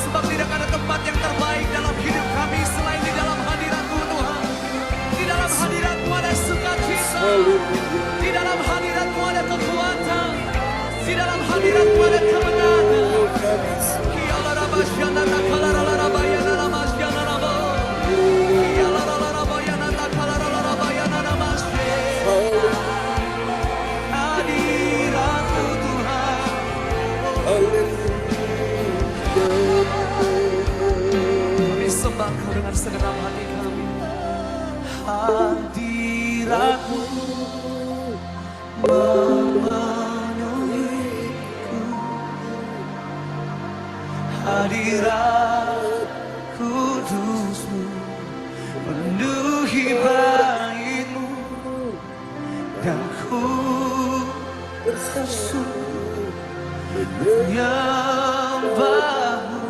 Sebab tidak ada tempat yang terbaik dalam hidup kami selain di dalam hadirat-Mu Tuhan. Di dalam hadirat-Mu ada sukacita. Di dalam hadirat-Mu ada kekuatan. Di dalam hadirat-Mu ada kemenangan. Hadirat-Mu Tuhan. Kami sembah Kau dengan segenap hati kami. Hadirat-Mu memenuhiku. Hadirat kudus-Mu penuhi bait-Mu. Dan ku bersungguh menyembah-Mu.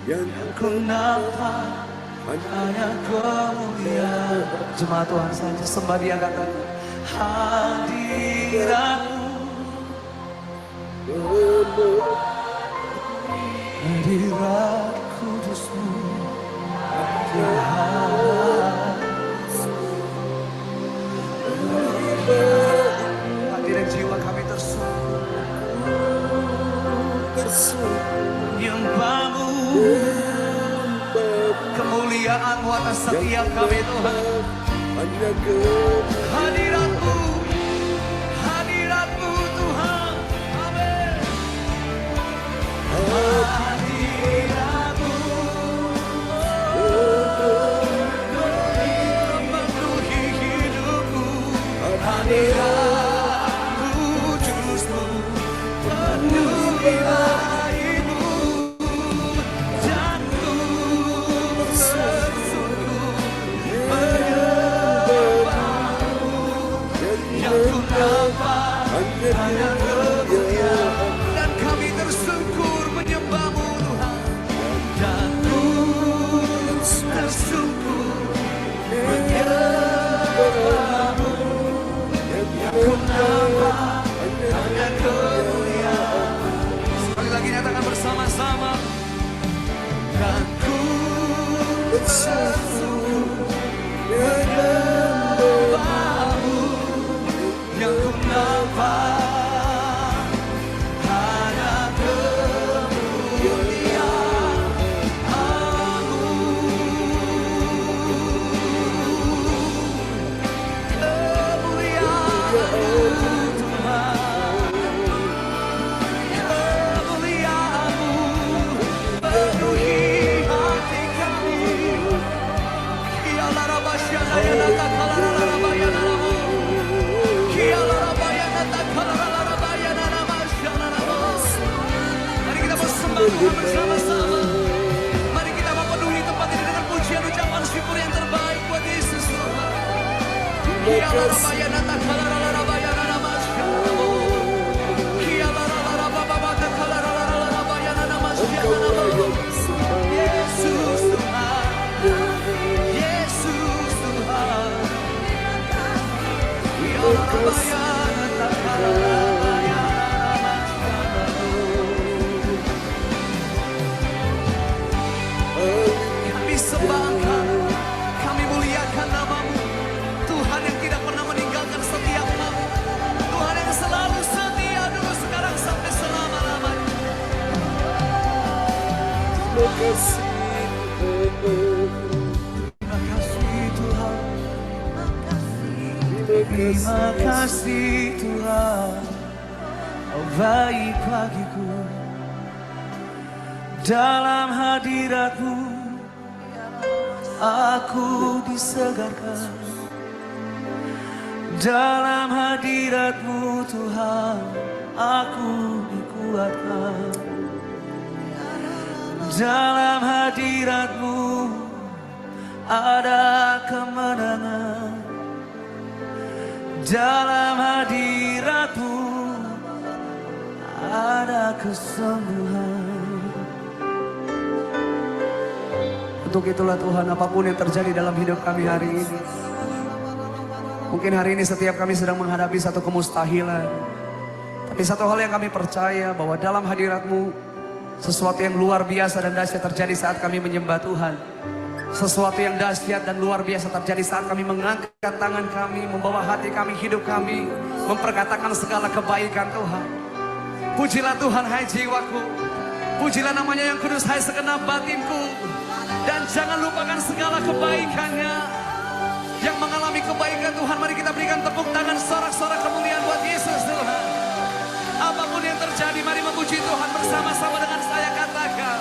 Yang ku nampak hanya kemuliaan. Jemaat Tuhan saja sembah Dia, katakan hadirat-Mu, hadirat kudus-Mu, hadirat jiwa kami tersungguh menyembah-Mu. Kemuliaan-Mu atas setiap kami Tuhan. Hadirat-Mu, hadirat-Mu Tuhan. Amin. Hadirat-Mu memenuhi hidupku. Hadirat kudus-Mu penuhi bait-Mu. Hanya kemuliaan. Dan kami tersungkur menyembah-Mu Tuhan. Dan ku tersungkur menyembah-Mu. Yang ku nampak hanya kemuliaan. Sekali lagi nyatakan bersama-sama. Dan ku tersungkur menyembah-Mu. Yang ku nampak hanya kemuliaan-Mu. Kemuliaan-Mu Tuhan. Kemuliaan-Mu penuhi hati kami. Mari kita bersembah Tuhan bersama-sama. Mari kita memenuhi tempat ini dengan pujian ucapan syukur yang terbaik buat Yesus Tuhan. Yesus Tuhan, Yesus Tuhan. Kami sembahkan, kami muliakan nama-Mu, Tuhan yang tidak pernah meninggalkan setiap kami, Tuhan yang selalu setia dulu, sekarang sampai selama-lamanya. Terima kasih Tuhan. Terima kasih Tuhan, Kau baik bagiku. Dalam hadirat-Mu aku disegarkan. Dalam hadirat-Mu Tuhan aku dikuatkan. Dalam hadirat-Mu ada kemenangan. Dalam hadirat-Mu ada kesembuhan. Untuk itulah Tuhan, apapun yang terjadi dalam hidup kami hari ini, mungkin hari ini setiap kami sedang menghadapi satu kemustahilan, tapi satu hal yang kami percaya, bahwa dalam hadirat-Mu Sesuatu yang luar biasa dan dahsyat terjadi saat kami menyembah Tuhan. Sesuatu yang dahsyat dan luar biasa terjadi saat kami mengangkat tangan kami, membawa hati kami, hidup kami, memperkatakan segala kebaikan Tuhan. Pujilah Tuhan, hai jiwaku. Pujilah namanya yang kudus, hai segenap batinku. Dan jangan lupakan segala kebaikannya. Yang mengalami kebaikan Tuhan, mari kita berikan tepuk tangan, sorak-sorak kemuliaan buat Yesus Tuhan. Apapun yang terjadi, mari memuji Tuhan bersama-sama dengan saya, katakan.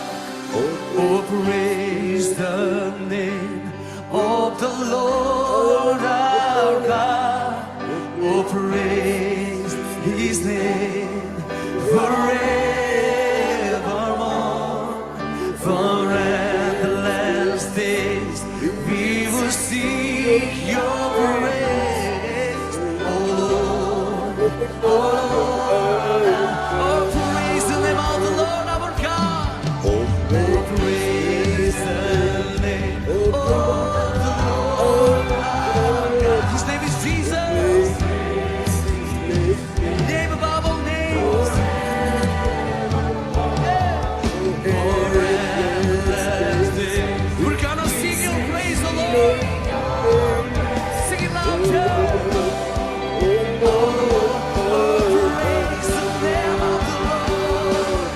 Oh, praise the name of the Lord our God. Oh, praise His name forevermore. For endless days we will sing Your praise. Oh Lord, oh Lord. Oh, praise the name of the Lord our God. Oh, praise the name of the Lord our God. His name is Jesus. Name above all names. We're gonna sing and praise the Lord. Sing it loud, Joe. Praise the name of the Lord.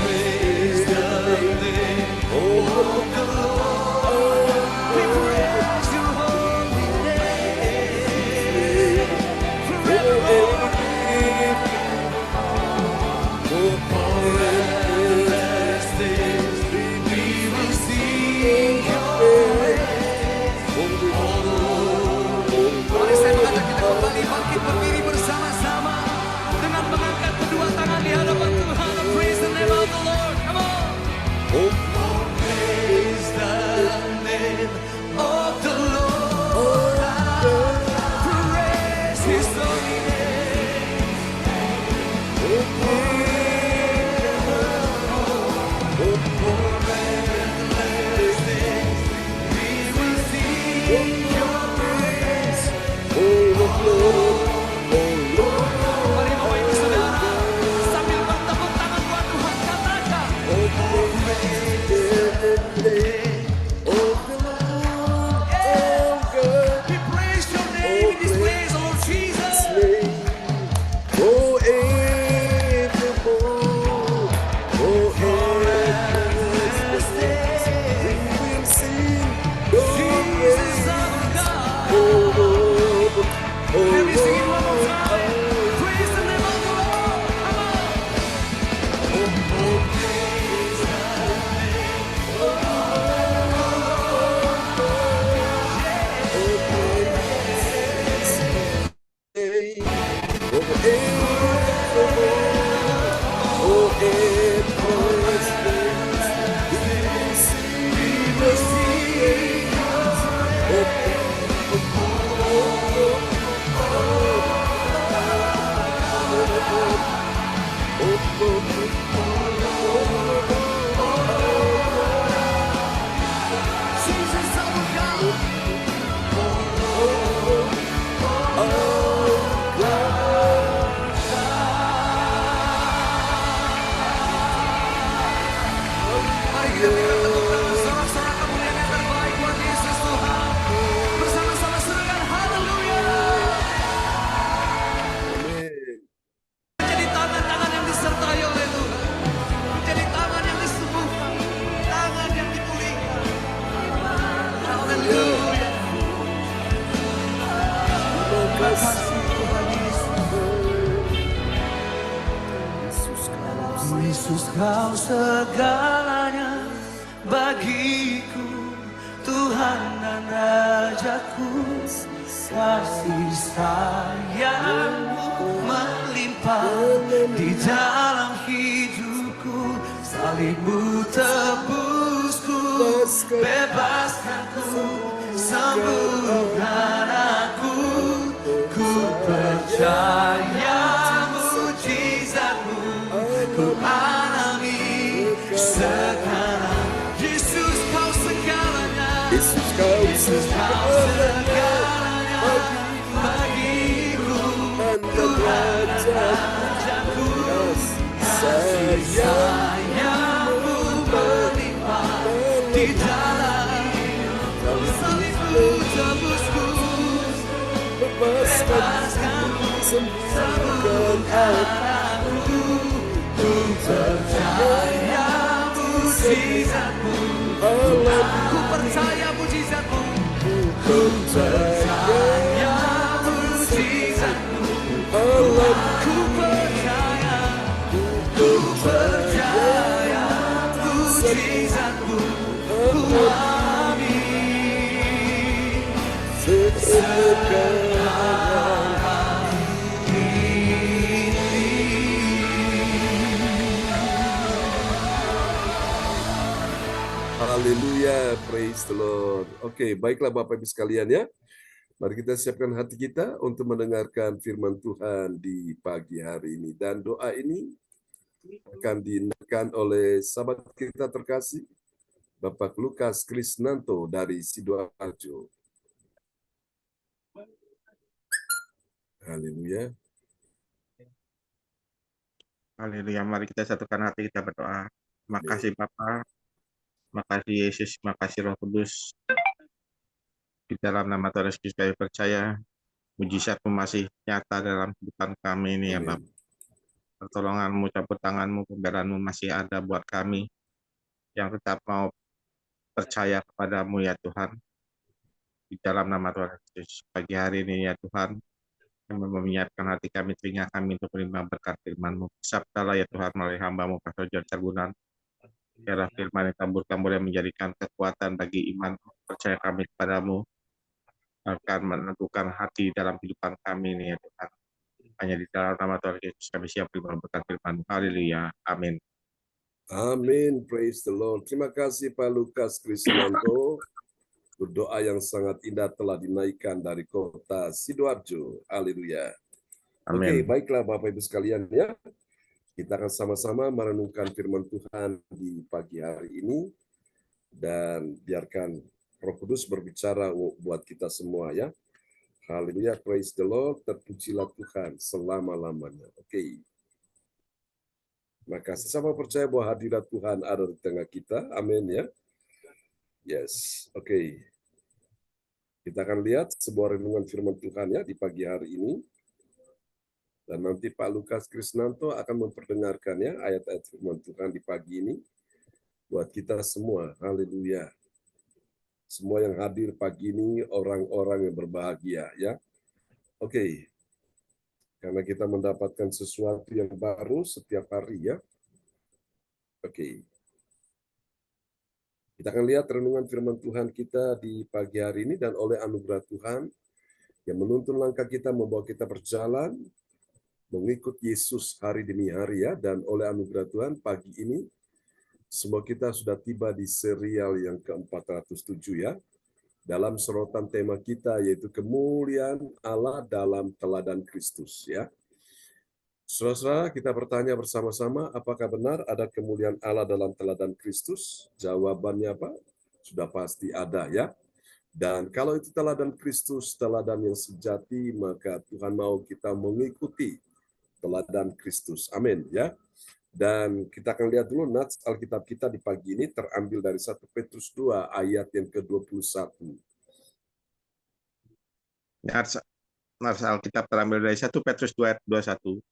Praise the name of the Lord. We praise Your holy name forevermore. Endless days we will sing Your praise. Mari saya mengajak kita kembali bangkit berdiri bersama-sama dengan mengangkat kedua tangan di hadapan Tuhan. Praise the name of the Lord. Come on. Oh, praise the name of the Lord. Praise His holy name. Endless days we will sing Your praise. Mari Bapak Ibu Saudara, sambil bertepuk tangan buat Tuhan, katakan. Oh, praise the name of the Lord. We praise Your name in this place, Lord Jesus. Endless days, Jesus our God. Let me sing it one more time. Praise the name of the Lord. Come on. Oh, praise the name of the Jesus our God. Mari kita berikan tepuk tangan, sorak-sorak kemuliaan yang terbaik buat Yesus Tuhan. Bersama-sama serukan haleluya. Menjadi tangan-tangan yang disertai oleh Tuhan. Menjadi tangan yang disembuhkan. Tangan yang dipulihkan. Haleluya. Terima kasih Tuhan Yesus. Yesus Kau segalanya bagiku, Tuhan dan Rajaku. Kasih sayang-Mu melimpah di dalam hidupku. Salib-Mu tebusku, bebaskanku, sembuhkan aku. Ku percaya mujizat-Mu, ku alami sekarang. Yesus Kau segalanya, Yesus Kau segalanya bagiku, Tuhan dan Rajaku. Kasih Sayapmu melimpah di dalam salibmu tebusku, bebaskanku, sembuhkan anakku. Ku percaya mujizatmu, ku percaya mujizatmu, ku percaya mujizatmu, ku percaya, ku percaya mujizatmu, ku amin. Haleluya, praise the Lord. Oke, baiklah Bapak Ibu sekalian ya. Mari kita siapkan hati kita untuk mendengarkan firman Tuhan di pagi hari ini. Dan doa ini akan diingatkan oleh sahabat kita terkasih, Bapak Lukas Krisnanto dari Sidoarjo. Haleluya. Haleluya, mari kita satukan hati, kita berdoa. Terima kasih Bapa, terima kasih Yesus, terima kasih Roh Kudus. Di dalam nama Tuhan Yesus kami percaya, mujizat-Mu masih nyata dalam kehidupan kami ini ya Bapak. Pertolongan-Mu, campur tangan-Mu, pembelaan-Mu masih ada buat kami yang tetap mau percaya kepadamu ya Tuhan. Di dalam nama Tuhan Yesus, pagi hari ini ya Tuhan, kami menyiapkan hati kami, telinga kami untuk menerima berkat firman-Mu. Sabdalah ya Tuhan melalui hamba-Mu Pastor John Sargunan. Biarlah firman yang tambur-tambur yang menjadikan kekuatan bagi iman percaya kami kepadamu akan menentukan hati dalam kehidupan kami ini ya Tuhan. Hanya di dalam nama Tuhan Yesus kami siap menerima berkat firman. Haleluya. Amin. Amin, praise the Lord. Terima kasih Pak Lukas Krisnanto. Doa yang sangat indah telah dinaikkan dari kota Sidoarjo. Haleluya. Oke, baiklah Bapak Ibu sekalian ya. Kita akan sama-sama merenungkan firman Tuhan di pagi hari ini. Dan biarkan Roh Kudus berbicara buat kita semua ya. Haleluya, praise the Lord. Terpujilah Tuhan selama-lamanya. Oke. Maka sesama percaya bahwa hadirat Tuhan ada di tengah kita. Amin ya. Yes, oke. Kita akan lihat sebuah renungan firman Tuhan ya di pagi hari ini. Dan nanti Pak Lukas Krisnanto akan memperdengarkan ya ayat-ayat firman Tuhan di pagi ini. Buat kita semua, haleluya. Semua yang hadir pagi ini, orang-orang yang berbahagia ya. Oke. Karena kita mendapatkan sesuatu yang baru setiap hari ya. Oke. Kita akan lihat renungan firman Tuhan kita di pagi hari ini dan oleh anugerah Tuhan yang menuntun langkah kita, membawa kita berjalan mengikut Yesus hari demi hari ya. Dan oleh anugerah Tuhan pagi ini semua kita sudah tiba di serial yang ke-407 ya. Dalam sorotan tema kita yaitu kemuliaan Allah dalam teladan Kristus ya. Saudara-saudara, kita bertanya bersama-sama, apakah benar ada kemuliaan Allah dalam teladan Kristus? Jawabannya apa? Sudah pasti ada ya. Dan kalau itu teladan Kristus, teladan yang sejati, maka Tuhan mau kita mengikuti teladan Kristus. Amin ya. Dan kita akan lihat dulu nats Alkitab kita di pagi ini terambil dari 1 Petrus 2 ayat yang ke-21. Nats Alkitab terambil dari 1 Petrus 2 ayat 21.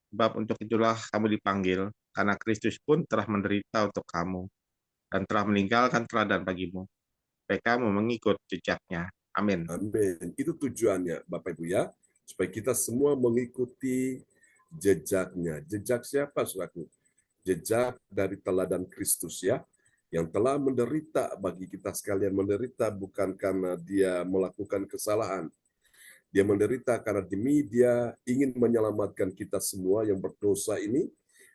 Sebab untuk itulah kamu dipanggil, karena Kristus pun telah menderita untuk kamu, dan telah meninggalkan teladan bagimu, supaya kamu mengikut jejaknya. Amin. Amin. Itu tujuannya, Bapak Ibu ya. Supaya kita semua mengikuti jejaknya. Jejak siapa, saudaraku? Jejak dari teladan Kristus ya. Yang telah menderita bagi kita sekalian. Menderita bukan karena dia melakukan kesalahan. Dia menderita karena demi dia ingin menyelamatkan kita semua yang berdosa ini.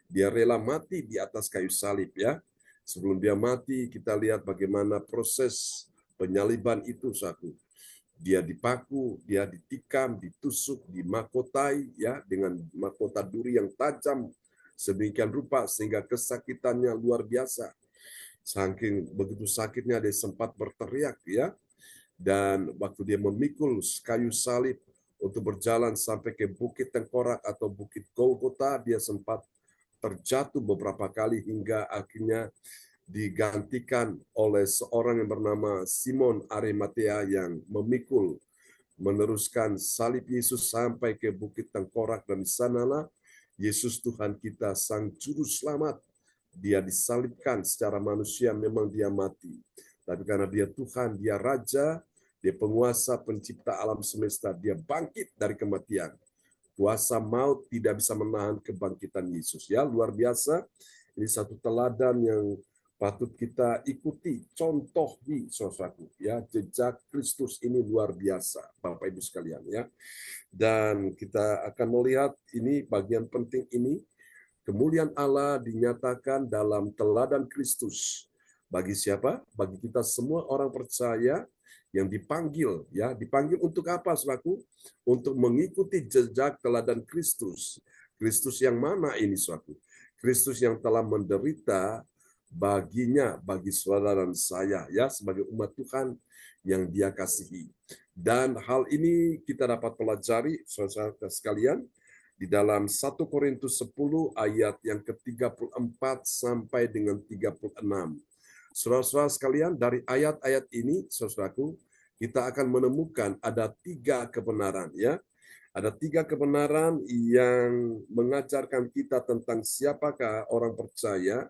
Dia rela mati di atas kayu salib ya. Sebelum dia mati, kita lihat bagaimana proses penyaliban itu satu. Dia dipaku, dia ditikam, ditusuk, dimakotai ya dengan mahkota duri yang tajam sedemikian rupa sehingga kesakitannya luar biasa. Saking begitu sakitnya dia sempat berteriak ya. Dan waktu dia memikul kayu salib untuk berjalan sampai ke Bukit Tengkorak atau Bukit Golgota, dia sempat terjatuh beberapa kali hingga akhirnya digantikan oleh seorang yang bernama Simon Arimatea yang memikul meneruskan salib Yesus sampai ke Bukit Tengkorak, dan di sanalah Yesus Tuhan kita Sang Juru Selamat. Dia disalibkan secara manusia, memang dia mati. Tapi karena dia Tuhan, dia Raja, dia penguasa pencipta alam semesta, dia bangkit dari kematian. Kuasa maut tidak bisa menahan kebangkitan Yesus. Ya, luar biasa. Ini satu teladan yang patut kita ikuti, contohi, saudaraku. Ya, jejak Kristus ini luar biasa, Bapak Ibu sekalian. Ya, dan kita akan melihat ini bagian penting ini. Kemuliaan Allah dinyatakan dalam teladan Kristus. Bagi siapa? Bagi kita semua orang percaya yang dipanggil, ya, dipanggil untuk apa, saudaraku? Untuk mengikuti jejak teladan Kristus. Kristus yang mana ini, saudaraku? Kristus yang telah menderita baginya, bagi saudara dan saya, ya, sebagai umat Tuhan yang Dia kasihi. Dan hal ini kita dapat pelajari, saudara sekalian, di dalam 1 Korintus 10 ayat yang ke-34 sampai dengan 36. Saudara-saudara sekalian, dari ayat-ayat ini, saudaraku, kita akan menemukan ada 3 kebenaran, ya. Ada 3 kebenaran yang mengajarkan kita tentang siapakah orang percaya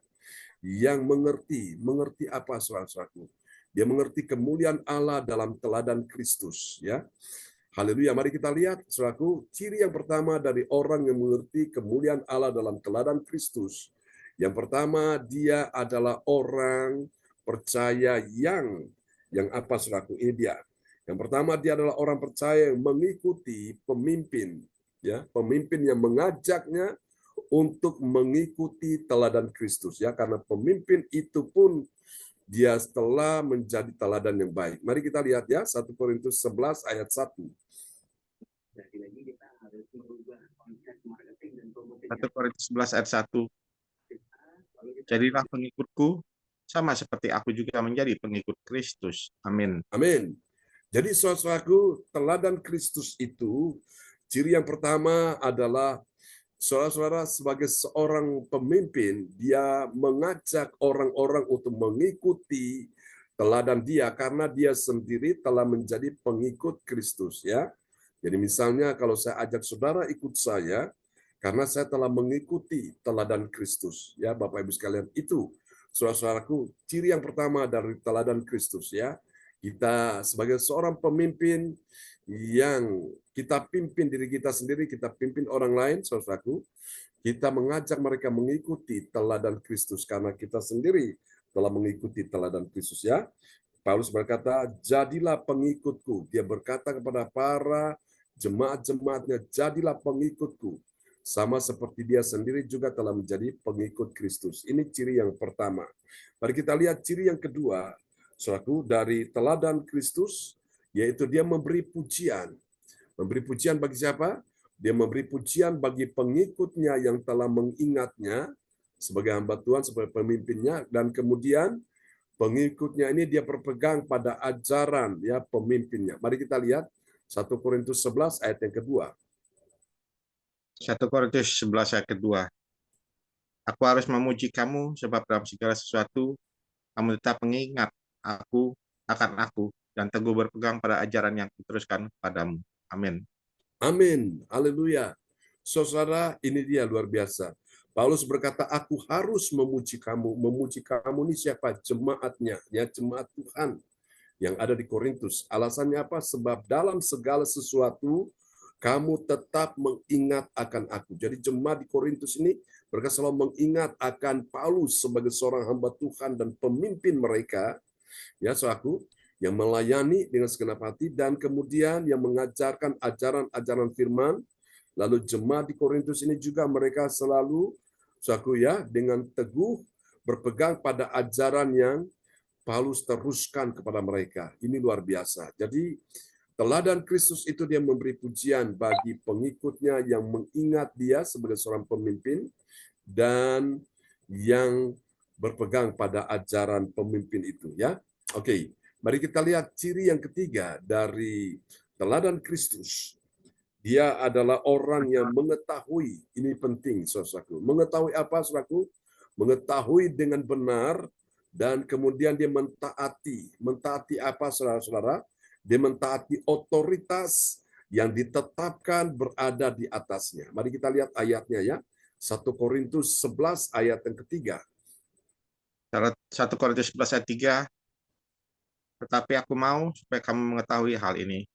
yang mengerti apa, saudaraku? Dia mengerti kemuliaan Allah dalam teladan Kristus, ya. Haleluya, mari kita lihat, saudaraku, ciri yang pertama dari orang yang mengerti kemuliaan Allah dalam teladan Kristus. Yang pertama, dia adalah orang percaya yang apa, saudaraku? Ini dia. Yang pertama, dia adalah orang percaya yang mengikuti pemimpin, ya, pemimpin yang mengajaknya untuk mengikuti teladan Kristus, ya, karena pemimpin itu pun dia telah menjadi teladan yang baik. Mari kita lihat, ya, 1 Korintus 11 ayat 1. 1 Korintus 11 ayat 1. Jadilah pengikutku, sama seperti aku juga menjadi pengikut Kristus. Amin. Amin. Jadi saudaraku, teladan Kristus itu, ciri yang pertama adalah saudara-saudara sebagai seorang pemimpin, dia mengajak orang-orang untuk mengikuti teladan dia karena dia sendiri telah menjadi pengikut Kristus, ya. Jadi misalnya kalau saya ajak saudara ikut saya karena saya telah mengikuti teladan Kristus, ya, Bapak Ibu sekalian, itu saudara-saudaraku ciri yang pertama dari teladan Kristus, ya. Kita sebagai seorang pemimpin yang kita pimpin diri kita sendiri, kita pimpin orang lain, saudaraku, kita mengajak mereka mengikuti teladan Kristus karena kita sendiri telah mengikuti teladan Kristus, ya. Paulus berkata, jadilah pengikutku. Dia berkata kepada para jemaat-jemaatnya, jadilah pengikutku. Sama seperti dia sendiri juga telah menjadi pengikut Kristus. Ini ciri yang pertama. Mari kita lihat ciri yang kedua, saudaraku, dari teladan Kristus, yaitu dia memberi pujian. Memberi pujian bagi siapa? Dia memberi pujian bagi pengikutnya yang telah mengingatnya sebagai hamba Tuhan, sebagai pemimpinnya, dan kemudian pengikutnya ini dia berpegang pada ajaran, ya, pemimpinnya. Mari kita lihat 1 Korintus 11 ayat yang kedua. 1 Korintus 11 ayat kedua. Aku harus memuji kamu sebab dalam segala sesuatu kamu tetap mengingat aku akan aku dan teguh berpegang pada ajaran yang diteruskan padamu. Amin. Amin. Haleluya. Saudara, ini dia luar biasa. Paulus berkata, aku harus memuji kamu. Memuji kamu ini siapa? Jemaatnya, ya, jemaat Tuhan yang ada di Korintus. Alasannya apa? Sebab dalam segala sesuatu kamu tetap mengingat akan aku. Jadi jemaat di Korintus ini mereka selalu mengingat akan Paulus sebagai seorang hamba Tuhan dan pemimpin mereka, ya, saudaraku, yang melayani dengan segenap hati dan kemudian yang mengajarkan ajaran-ajaran firman. Lalu jemaat di Korintus ini juga mereka selalu, saudaraku, ya, dengan teguh berpegang pada ajaran yang Paulus teruskan kepada mereka. Ini luar biasa. Jadi teladan Kristus itu dia memberi pujian bagi pengikutnya yang mengingat dia sebagai seorang pemimpin dan yang berpegang pada ajaran pemimpin itu, ya. Oke, mari kita lihat ciri yang ketiga dari teladan Kristus. Dia adalah orang yang mengetahui, ini penting saudaraku. Mengetahui apa saudaraku? Mengetahui dengan benar dan kemudian dia mentaati. Mentaati apa saudara-saudara? Dia mentaati otoritas yang ditetapkan berada di atasnya. Mari kita lihat ayatnya ya. 1 Korintus 11 ayat yang ketiga. 1 Korintus 11 ayat 3, tetapi aku mau supaya kamu mengetahui hal ini,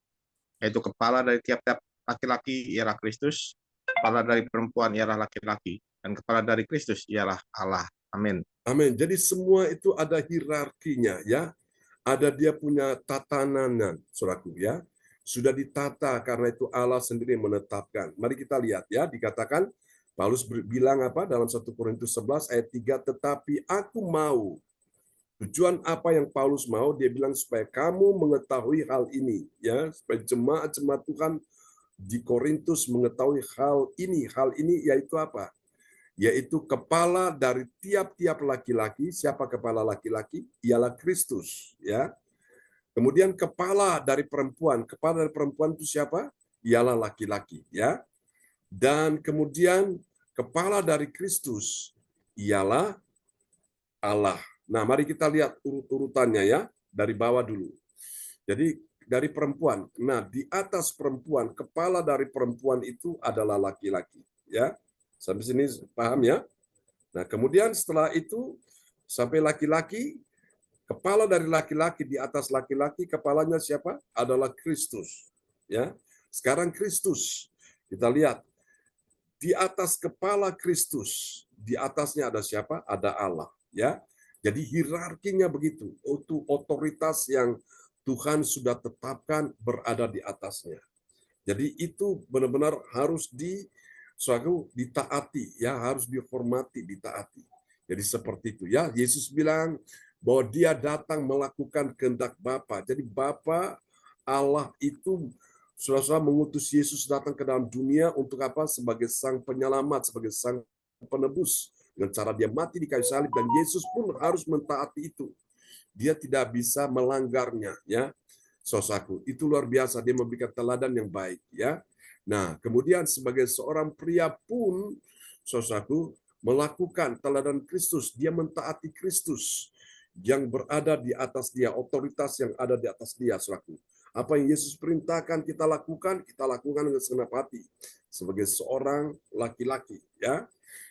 yaitu kepala dari tiap-tiap laki-laki ialah Kristus, kepala dari perempuan ialah laki-laki, dan kepala dari Kristus ialah Allah. Amin. Amin. Jadi semua itu ada hierarkinya ya. Ada dia punya tatanan, saudaraku ya. Sudah ditata karena itu Allah sendiri menetapkan. Mari kita lihat ya, dikatakan Paulus bilang apa dalam 1 Korintus 11 ayat 3, tetapi aku mau. Tujuan apa yang Paulus mau? Dia bilang supaya kamu mengetahui hal ini ya, supaya jemaat-jemaat Tuhan di Korintus mengetahui hal ini. Hal ini yaitu apa? Yaitu kepala dari tiap-tiap laki-laki. Siapa kepala laki-laki? Ialah Kristus, ya. Kemudian kepala dari perempuan. Kepala dari perempuan itu siapa? Ialah laki-laki, ya. Dan kemudian kepala dari Kristus ialah Allah. Nah, mari kita lihat urut-urutannya ya, dari bawah dulu. Jadi dari perempuan. Nah, di atas perempuan, kepala dari perempuan itu adalah laki-laki, ya. Sampai sini paham ya? Nah, kemudian setelah itu sampai laki-laki, kepala dari laki-laki di atas laki-laki, kepalanya siapa? Adalah Kristus. Ya. Sekarang Kristus. Kita lihat di atas kepala Kristus, di atasnya ada siapa? Ada Allah, ya. Jadi hierarkinya begitu. Itu otoritas yang Tuhan sudah tetapkan berada di atasnya. Jadi itu benar-benar harus ditaati, ya, harus dihormati, ditaati. Jadi seperti itu ya. Yesus bilang bahwa dia datang melakukan kehendak Bapa. Jadi Bapa Allah itu saudara mengutus Yesus datang ke dalam dunia untuk apa? Sebagai sang penyelamat, sebagai sang penebus. Dengan cara dia mati di kayu salib, dan Yesus pun harus mentaati itu. Dia tidak bisa melanggarnya, ya. Saudaraku, itu luar biasa, dia memberikan teladan yang baik, ya. Nah, kemudian sebagai seorang pria pun, saudaraku, melakukan teladan Kristus. Dia mentaati Kristus yang berada di atas dia, otoritas yang ada di atas dia, saudaraku. Apa yang Yesus perintahkan kita lakukan dengan segenap hati. Sebagai seorang laki-laki, ya.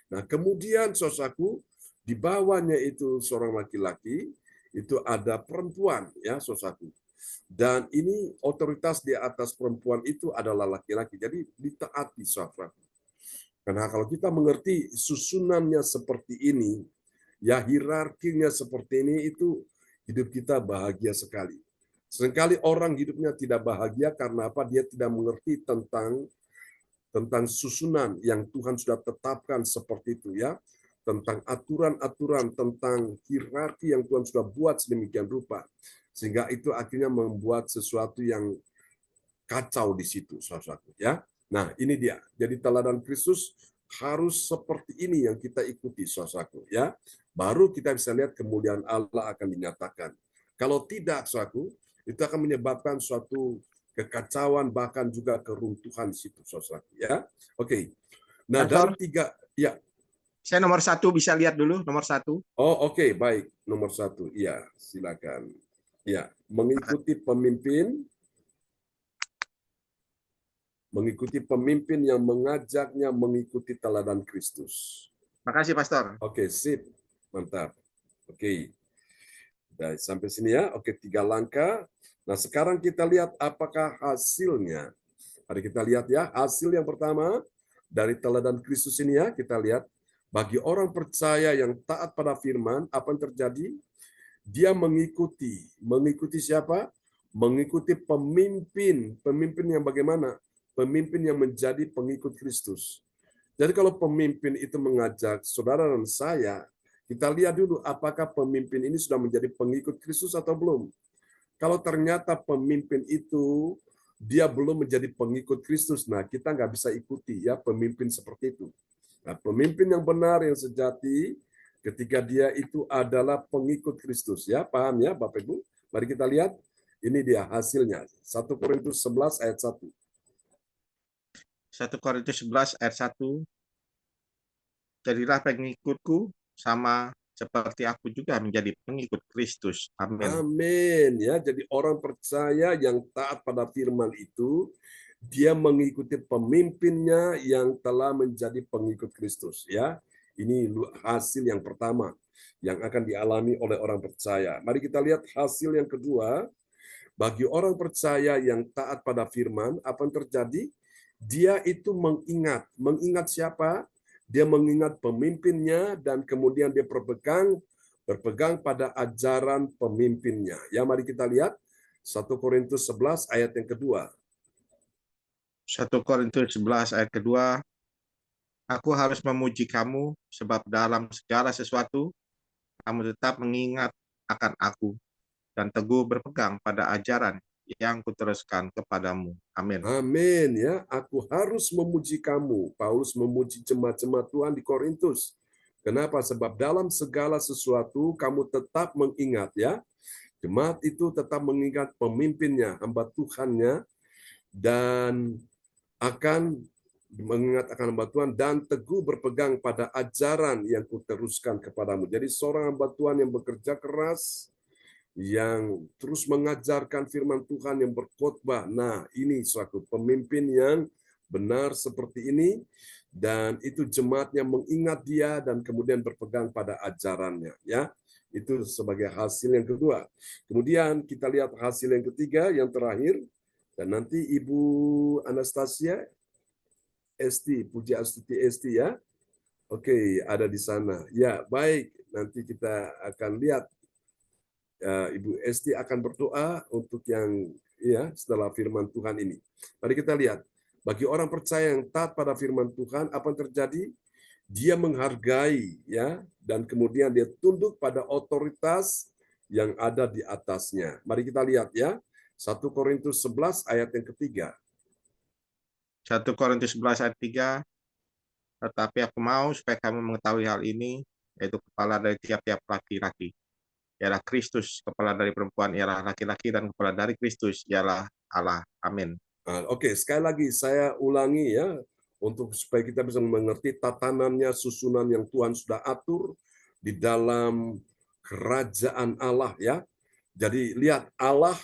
Nah, kemudian, saudaraku, di bawahnya itu seorang laki-laki, itu ada perempuan, ya, saudaraku. Dan ini otoritas di atas perempuan itu adalah laki-laki. Jadi ditaati, saudara. Karena kalau kita mengerti susunannya seperti ini, ya hierarkinya seperti ini, itu hidup kita bahagia sekali. Seringkali orang hidupnya tidak bahagia karena apa? Dia tidak mengerti tentang susunan yang Tuhan sudah tetapkan seperti itu, ya. Tentang aturan-aturan, tentang hierarki yang Tuhan sudah buat sedemikian rupa. Sehingga itu akhirnya membuat sesuatu yang kacau di situ, saudaraku, ya. Nah, ini dia. Jadi teladan Kristus harus seperti ini yang kita ikuti, saudaraku, ya. Baru kita bisa lihat kemuliaan Allah akan dinyatakan. Kalau tidak, saudaraku, itu akan menyebabkan suatu kekacauan, bahkan juga keruntuhan di situ, saudaraku, ya. Oke. Nah, Pastor, dari 3, ya. saya nomor 1 bisa lihat dulu, nomor 1. Oh, oke, baik. Nomor 1, ya, silakan. Ya, mengikuti pemimpin yang mengajaknya mengikuti teladan Kristus. Makasih, Pastor. Oke, sip. Mantap. Oke. Baik, sampai sini ya. Oke, 3 langkah. Nah, sekarang kita lihat apakah hasilnya. Mari kita lihat ya. Hasil yang pertama dari teladan Kristus ini ya, kita lihat. Bagi orang percaya yang taat pada firman, apa yang terjadi? Dia mengikuti. Mengikuti siapa? Mengikuti pemimpin. Pemimpin yang bagaimana? Pemimpin yang menjadi pengikut Kristus. Jadi kalau pemimpin itu mengajak saudara dan saya, kita lihat dulu apakah pemimpin ini sudah menjadi pengikut Kristus atau belum. Kalau ternyata pemimpin itu dia belum menjadi pengikut Kristus, nah kita nggak bisa ikuti ya pemimpin seperti itu. Nah, pemimpin yang benar, yang sejati, ketika dia itu adalah pengikut Kristus. Ya, paham ya Bapak Ibu? Mari kita lihat, ini dia hasilnya. 1 Korintus 11 ayat 1. 1 Korintus 11 ayat 1. Jadilah pengikutku sama seperti aku juga menjadi pengikut Kristus. Amin. Amin. Ya, jadi orang percaya yang taat pada firman itu, dia mengikuti pemimpinnya yang telah menjadi pengikut Kristus. Ya, ini hasil yang pertama yang akan dialami oleh orang percaya. Mari kita lihat hasil yang kedua. Bagi orang percaya yang taat pada firman, apa yang terjadi? Dia itu mengingat siapa? Dia mengingat pemimpinnya dan kemudian dia berpegang pada ajaran pemimpinnya. Ya, mari kita lihat 1 Korintus 11 ayat yang kedua. 1 Korintus 11 ayat kedua. Aku harus memuji kamu sebab dalam segala sesuatu kamu tetap mengingat akan aku dan teguh berpegang pada ajaran yang kuteruskan kepadamu. Amin. Amin. Ya, aku harus memuji kamu. Paulus memuji jemaat-jemaat Tuhan di Korintus. Kenapa? Sebab dalam segala sesuatu kamu tetap mengingat, ya. Jemaat itu tetap mengingat pemimpinnya, hamba Tuhannya, dan akan mengingat akan hamba Tuhan dan teguh berpegang pada ajaran yang kuteruskan kepadamu. Jadi seorang hamba Tuhan yang bekerja keras, yang terus mengajarkan firman Tuhan, yang berkhotbah. Nah, ini suatu pemimpin yang benar seperti ini, dan itu jemaatnya mengingat dia dan kemudian berpegang pada ajarannya. Ya, itu sebagai hasil yang kedua. Kemudian kita lihat hasil yang ketiga, yang terakhir, dan nanti Ibu Anastasia Esti, Puji Astuti Esti, ya. Oke, ada di sana. Ya, baik. Nanti kita akan lihat. Ibu Esti akan berdoa untuk yang ya setelah firman Tuhan ini. Mari kita lihat. Bagi orang percaya yang taat pada firman Tuhan, apa yang terjadi? Dia menghargai, ya, dan kemudian dia tunduk pada otoritas yang ada di atasnya. Mari kita lihat, ya. 1 Korintus 11 ayat yang ketiga. 1 Korintus 11 ayat 3. Tetapi aku mau supaya kamu mengetahui hal ini, yaitu kepala dari tiap-tiap laki-laki ialah Kristus, kepala dari perempuan ialah laki-laki, dan kepala dari Kristus ialah Allah. Amin. Oke, sekali lagi saya ulangi, ya, untuk supaya kita bisa mengerti tatanannya, susunan yang Tuhan sudah atur di dalam kerajaan Allah, ya. Jadi lihat, Allah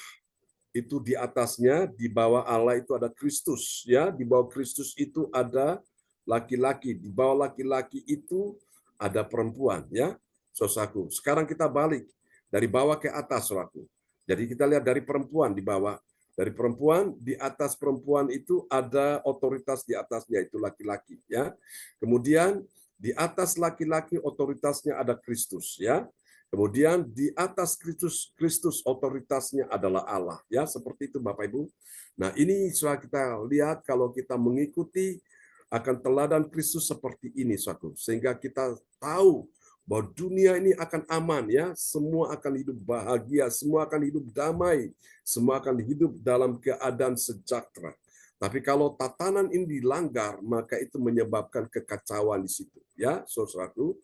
itu di atasnya, di bawah Allah itu ada Kristus, ya. Di bawah Kristus itu ada laki-laki, di bawah laki-laki itu ada perempuan, ya. Saudaraku, sekarang kita balik dari bawah ke atas, saudaraku. Jadi kita lihat dari perempuan di bawah. Dari perempuan, di atas perempuan itu ada otoritas di atasnya, itu laki-laki, ya. Kemudian di atas laki-laki otoritasnya ada Kristus, ya. Kemudian di atas Kristus otoritasnya adalah Allah, ya, seperti itu Bapak Ibu. Nah, ini sudah kita lihat kalau kita mengikuti akan teladan Kristus seperti ini, suatu, sehingga kita tahu bahwa dunia ini akan aman, ya, semua akan hidup bahagia, semua akan hidup damai, semua akan hidup dalam keadaan sejahtera. Tapi kalau tatanan ini dilanggar, maka itu menyebabkan kekacauan di situ, ya, saudaraku.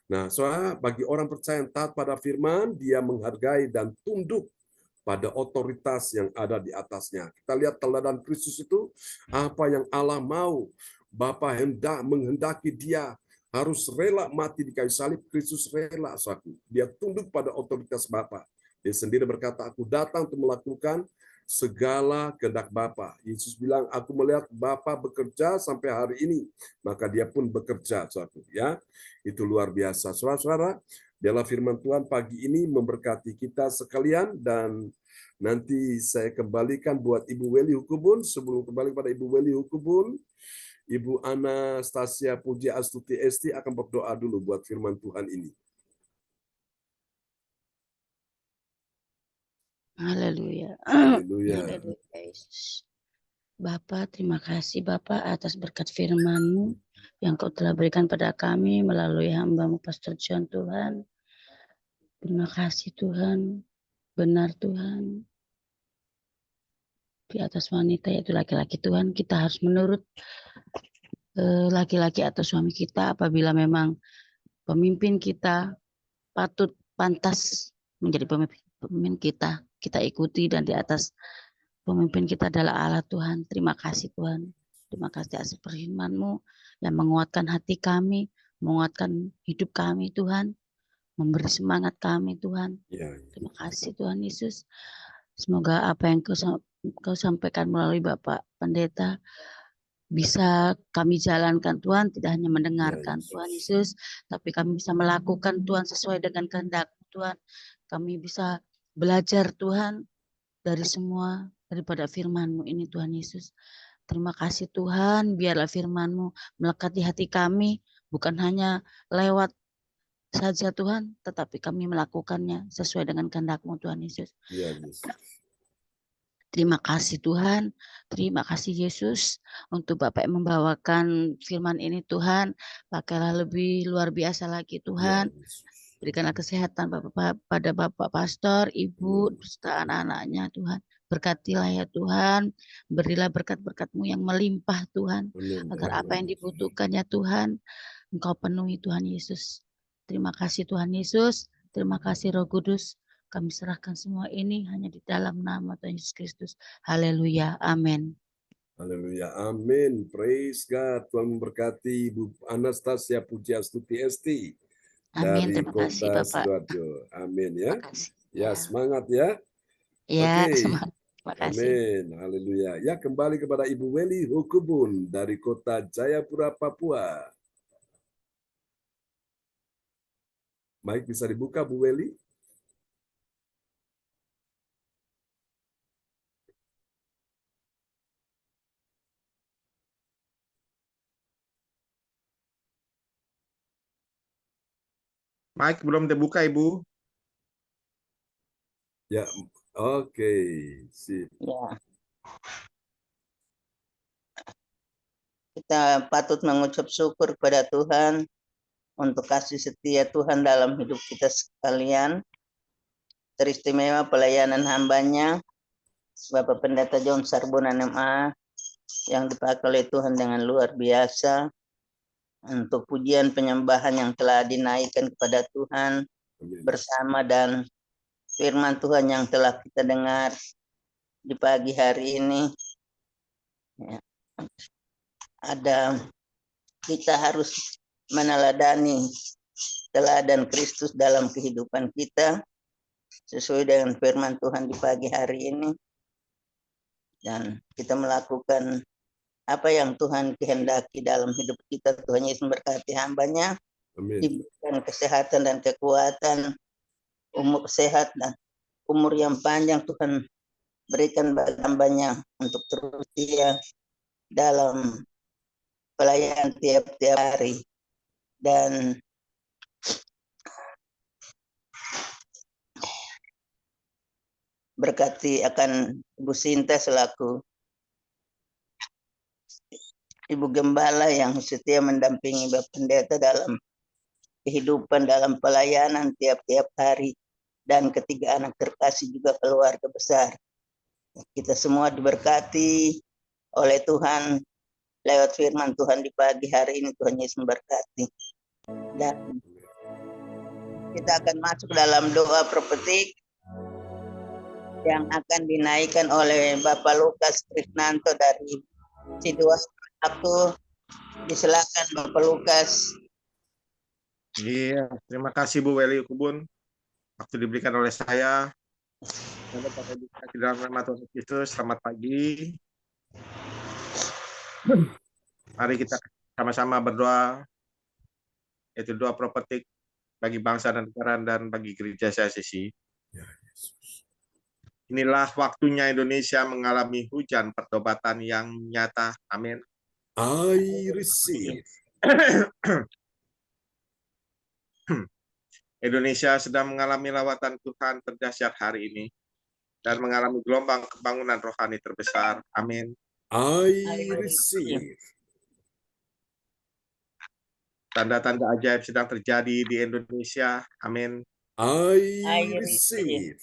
Nah, soalnya bagi orang percaya yang taat pada firman, dia menghargai dan tunduk pada otoritas yang ada di atasnya. Kita lihat teladan Kristus itu, apa yang Allah mau, Bapa menghendaki dia harus rela mati di kayu salib, Kristus rela, saudaraku. Dia tunduk pada otoritas Bapa. Dia sendiri berkata, aku datang untuk melakukan segala kehendak Bapa. Yesus bilang, aku melihat Bapa bekerja sampai hari ini, maka dia pun bekerja, saudaraku, ya. Itu luar biasa. Saudara-saudara, dalam firman Tuhan pagi ini memberkati kita sekalian, dan nanti saya kembalikan buat Ibu Weli Hukubun. Sebelum kembali pada Ibu Weli Hukubun, Ibu Anastasia Puji Astuti Esti akan berdoa dulu buat firman Tuhan ini. Haleluya. Haleluya. Haleluya, Yesus. Bapa, terima kasih Bapa atas berkat firman-Mu yang Kau telah berikan pada kami melalui hamba-Mu Pastor John, Tuhan. Terima kasih Tuhan, benar Tuhan. Di atas wanita yaitu laki-laki Tuhan, kita harus menurut laki-laki atau suami kita apabila memang pemimpin kita pantas menjadi pemimpin kita ikuti, dan di atas pemimpin kita adalah Allah Tuhan. Terima kasih Tuhan. Terima kasih atas firman-Mu yang menguatkan hati kami, menguatkan hidup kami Tuhan, memberi semangat kami Tuhan. Ya, Terima kasih Tuhan Yesus. Semoga apa yang Kau sampaikan melalui Bapak Pendeta bisa kami jalankan Tuhan, tidak hanya mendengarkan Yesus. Tuhan Yesus, tapi kami bisa melakukan Tuhan sesuai dengan kehendak Tuhan. Kami bisa belajar Tuhan dari semua daripada firman-Mu ini Tuhan Yesus. Terima kasih Tuhan, biarlah firman-Mu melekat di hati kami, bukan hanya lewat saja Tuhan, tetapi kami melakukannya sesuai dengan kehendak-Mu Tuhan Yesus. Ya, Yesus. Terima kasih Tuhan, terima kasih Yesus untuk Bapak yang membawakan firman ini Tuhan. Pakailah lebih luar biasa lagi Ya, Tuhan. Yesus. Berikanlah kesehatan pada Bapak Pastor, Ibu, beserta anak-anaknya Tuhan. Berkatilah ya Tuhan, berilah berkat-berkat-Mu yang melimpah Tuhan. Amin. Agar apa yang dibutuhkan ya Tuhan, Engkau penuhi Tuhan Yesus. Terima kasih Tuhan Yesus, terima kasih Roh Kudus. Kami serahkan semua ini hanya di dalam nama Tuhan Yesus Kristus. Haleluya. Amin. Haleluya. Amin. Praise God. Tuhan memberkati Ibu Anastasia Pujiastuti Esti Amin. dari Terima kasih Kota Bapak. Sidoarjo. Amin ya. Terima kasih. Ya, semangat ya. Ya, Oke. semangat. Terima kasih. Amin. Haleluya. Ya, kembali kepada Ibu Weli Hukubun dari Kota Jayapura, Papua. Mic bisa dibuka, Bu Weli? Mike belum dibuka, Ibu. Ya, oke. Sip. Ya, kita patut mengucap syukur kepada Tuhan untuk kasih setia Tuhan dalam hidup kita sekalian. Teristimewa pelayanan hambanya, Bapak Pendeta John Sarbona MA, yang dipakai oleh Tuhan dengan luar biasa untuk pujian penyembahan yang telah dinaikkan kepada Tuhan Amin. bersama dan firman Tuhan yang telah kita dengar di pagi hari ini. Ya. Kita harus meneladani teladan Kristus dalam kehidupan kita sesuai dengan firman Tuhan di pagi hari ini, dan kita melakukan apa yang Tuhan kehendaki dalam hidup kita. Tuhan Yesus memberkati hambanya, Amin. diberikan kesehatan dan kekuatan, umur sehat dan umur yang panjang Tuhan berikan bagi hambanya untuk terus setia dalam pelayanan tiap-tiap hari. Dan berkati akan Ibu Sinta selaku Ibu Gembala yang setia mendampingi Bapak Pendeta dalam kehidupan, dalam pelayanan tiap-tiap hari, dan ketiga anak terkasih juga keluarga besar. Kita semua diberkati oleh Tuhan lewat firman Tuhan di pagi hari ini. Tuhan Yesus memberkati. Dan kita akan masuk dalam doa prophetik yang akan dinaikkan oleh Bapak Lukas Krisnanto dari Sidoarjo. Disilakan Bapak Lukas. Iya, terima kasih Bu Weli Hukubun. Waktu diberikan oleh saya. Di dalam nama Tuhan Yesus, selamat pagi. Mari kita sama-sama berdoa, yaitu doa prophetik bagi bangsa dan negara dan bagi gereja CICC. Ya, Yesus. Inilah waktunya Indonesia mengalami hujan pertobatan yang nyata. Amin. I receive. Indonesia sedang mengalami lawatan Tuhan terdahsyat hari ini dan mengalami gelombang pembangunan rohani terbesar. Amin. I receive. Tanda-tanda ajaib sedang terjadi di Indonesia. Amin. I receive.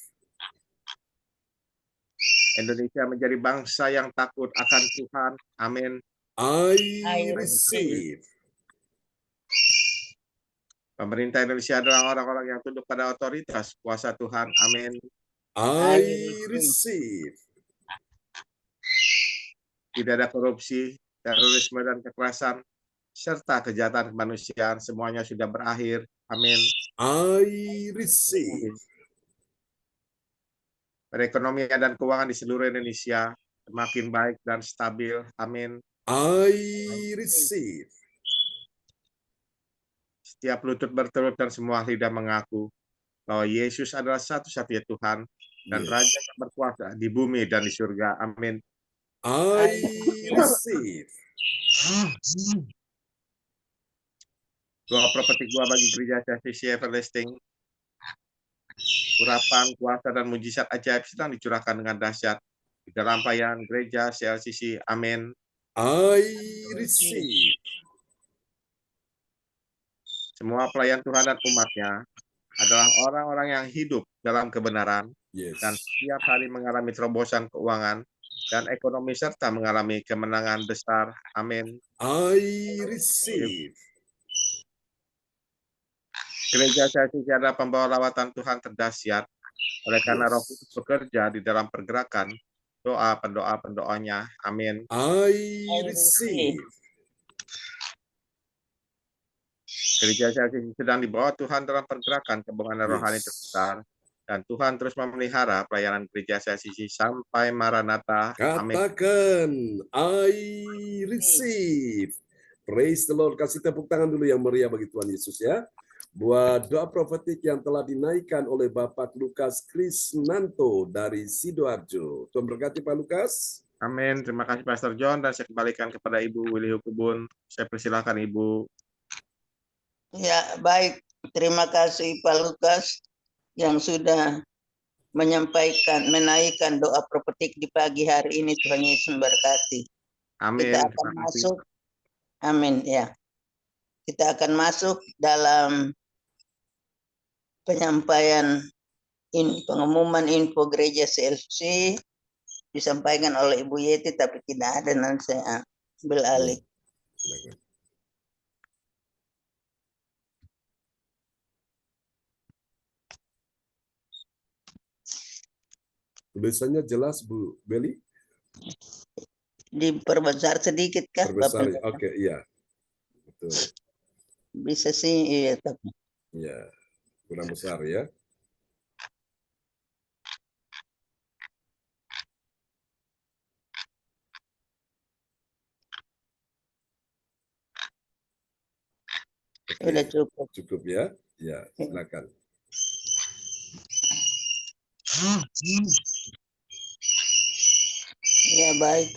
Indonesia menjadi bangsa yang takut akan Tuhan. Amin. I receive. Pemerintah Indonesia adalah orang-orang yang tunduk pada otoritas kuasa Tuhan. Amin. I receive. Tidak ada korupsi, terorisme dan kekerasan, serta kejahatan kemanusiaan semuanya sudah berakhir. Amin. I receive. Perekonomian dan keuangan di seluruh Indonesia semakin baik dan stabil. Amin. I receive. Setiap lutut bertelur dan semua lidah mengaku bahwa Yesus adalah satu-satunya Tuhan dan Yes. Raja yang berkuasa di bumi dan di surga. Amin. I receive. Doa propetik doa bagi gereja CCC Everlasting. Urapan, kuasa, dan mujizat ajaib sedang dicurahkan dengan dahsyat di dalam pelayanan gereja CLCC. Amin. I receive. Semua pelayan Tuhan dan umatnya adalah orang-orang yang hidup dalam kebenaran Yes. dan setiap hari mengalami terobosan keuangan dan ekonomi serta mengalami kemenangan besar. Amin. I receive. Gereja CLCC adalah pembawa lawatan Tuhan terdahsyat. Oleh karena Roh Kudus bekerja di dalam pergerakan doa pendoa-pendoanya. Amin. I receive. Gereja CLCC sedang dibawa Tuhan dalam pergerakan kebanggaan rohani Yes. terbesar. Dan Tuhan terus memelihara pelayanan gereja CLCC sampai Maranatha. Amin. Katakan, I receive. Praise the Lord. Kasih tepuk tangan dulu yang meriah bagi Tuhan Yesus ya. Buat doa profetik yang telah dinaikkan oleh Bapak Lukas Krisnanto dari Sidoarjo. Tuhan berkati Pak Lukas. Amin. Terima kasih Pastor John, dan saya kembalikan kepada Ibu Willy Hukubun. Saya persilakan Ibu. Ya, baik. Terima kasih Pak Lukas yang sudah menaikkan doa propetik di pagi hari ini. Tuhan Yesus memberkati. Amin. Kita akan Terima kasih. masuk. Amin ya. Kita akan masuk dalam penyampaian pengumuman info gereja CLC disampaikan oleh Ibu Yeti, tapi tidak ada, nanti saya ambil alih. Silakan. Tulisannya jelas Bu Beli? Diperbesar sedikit kah? Terbesar. Bapak? Oke, iya. Betul. Bisa sih, iya. Tapi Iya. Kurang besar ya. Oke, sudah cukup. cukup ya. Ya, silakan. Ya baik.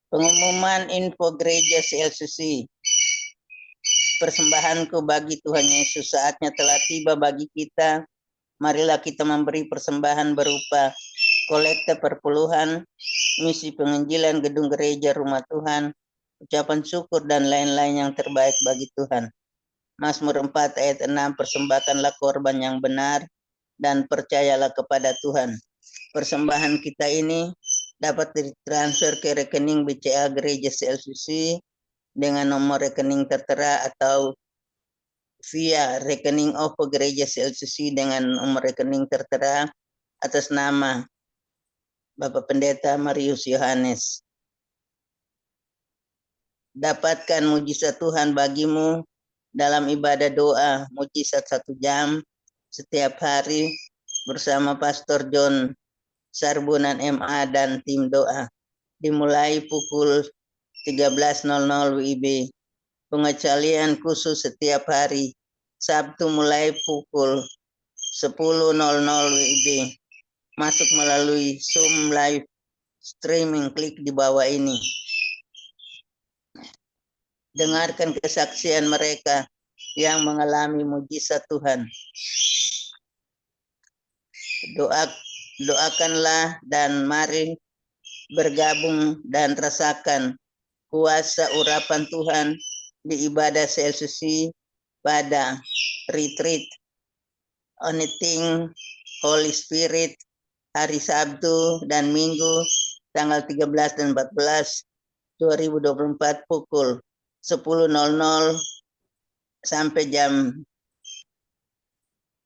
Pengumuman info gereja CLCC. Persembahanku bagi Tuhan Yesus, saatnya telah tiba bagi kita. Marilah kita memberi persembahan berupa kolekte perpuluhan, misi penginjilan gedung gereja rumah Tuhan, ucapan syukur dan lain-lain yang terbaik bagi Tuhan. Mazmur 4 ayat 6, persembahkanlah korban yang benar dan percayalah kepada Tuhan. Persembahan kita ini dapat ditransfer ke rekening BCA Gereja CLCC dengan nomor rekening tertera atau via rekening OVO Gereja CLCC dengan nomor rekening tertera atas nama Bapak Pendeta Marius Yohanes. Dapatkan mujizat Tuhan bagimu dalam ibadah doa mujizat 1 jam setiap hari bersama Pastor John Sarbunan MA dan tim doa. Dimulai pukul 13.00 WIB. Pengecualian khusus setiap hari. Sabtu mulai pukul 10.00 WIB. Masuk melalui Zoom live streaming, klik di bawah ini. Dengarkan kesaksian mereka yang mengalami mujizat Tuhan. Doakanlah dan mari bergabung dan rasakan kuasa urapan Tuhan di ibadah CLCC pada retreat Anointing Holy Spirit hari Sabtu dan Minggu tanggal 13 dan 14 2024 pukul 10.00 sampai jam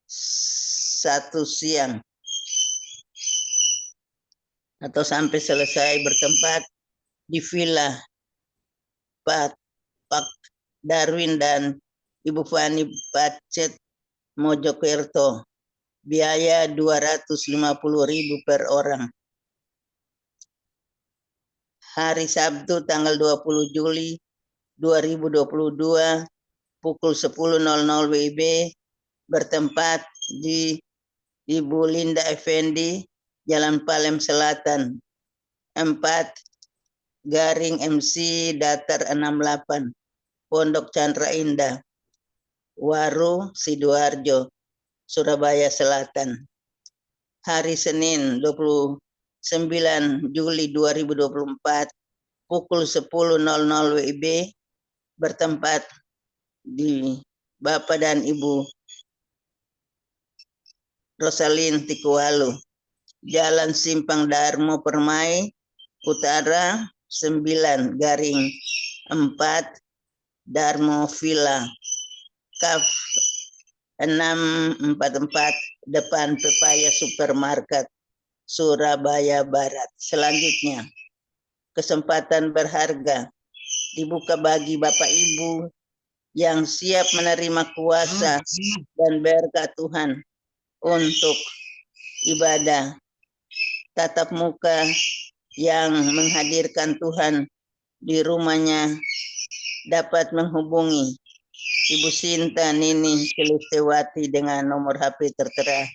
1 siang atau sampai selesai bertempat di Villa Pak Darwin dan Ibu Fani Pacet Mojokerto. Biaya 250.000 per orang. Hari Sabtu tanggal 20 Juli 2022 pukul 10.00 WIB bertempat di Ibu Linda Effendi, Jalan Palem Selatan 4 garing MC Datar 68, Pondok Chandra Indah, Waru, Sidoarjo, Surabaya Selatan. Hari Senin 29 Juli 2024 pukul 10.00 WIB bertempat di Bapak dan Ibu Rosalin Tikualu, Jalan Simpang Darmo Permai Utara 9 garing 4 Darmo Villa Kaf 644 depan Pepaya Supermarket Surabaya Barat. Selanjutnya, kesempatan berharga dibuka bagi Bapak Ibu yang siap menerima kuasa dan berkat Tuhan untuk ibadah tatap muka yang menghadirkan Tuhan di rumahnya dapat menghubungi Ibu Sinta Nini Celestewati dengan nomor HP tertera.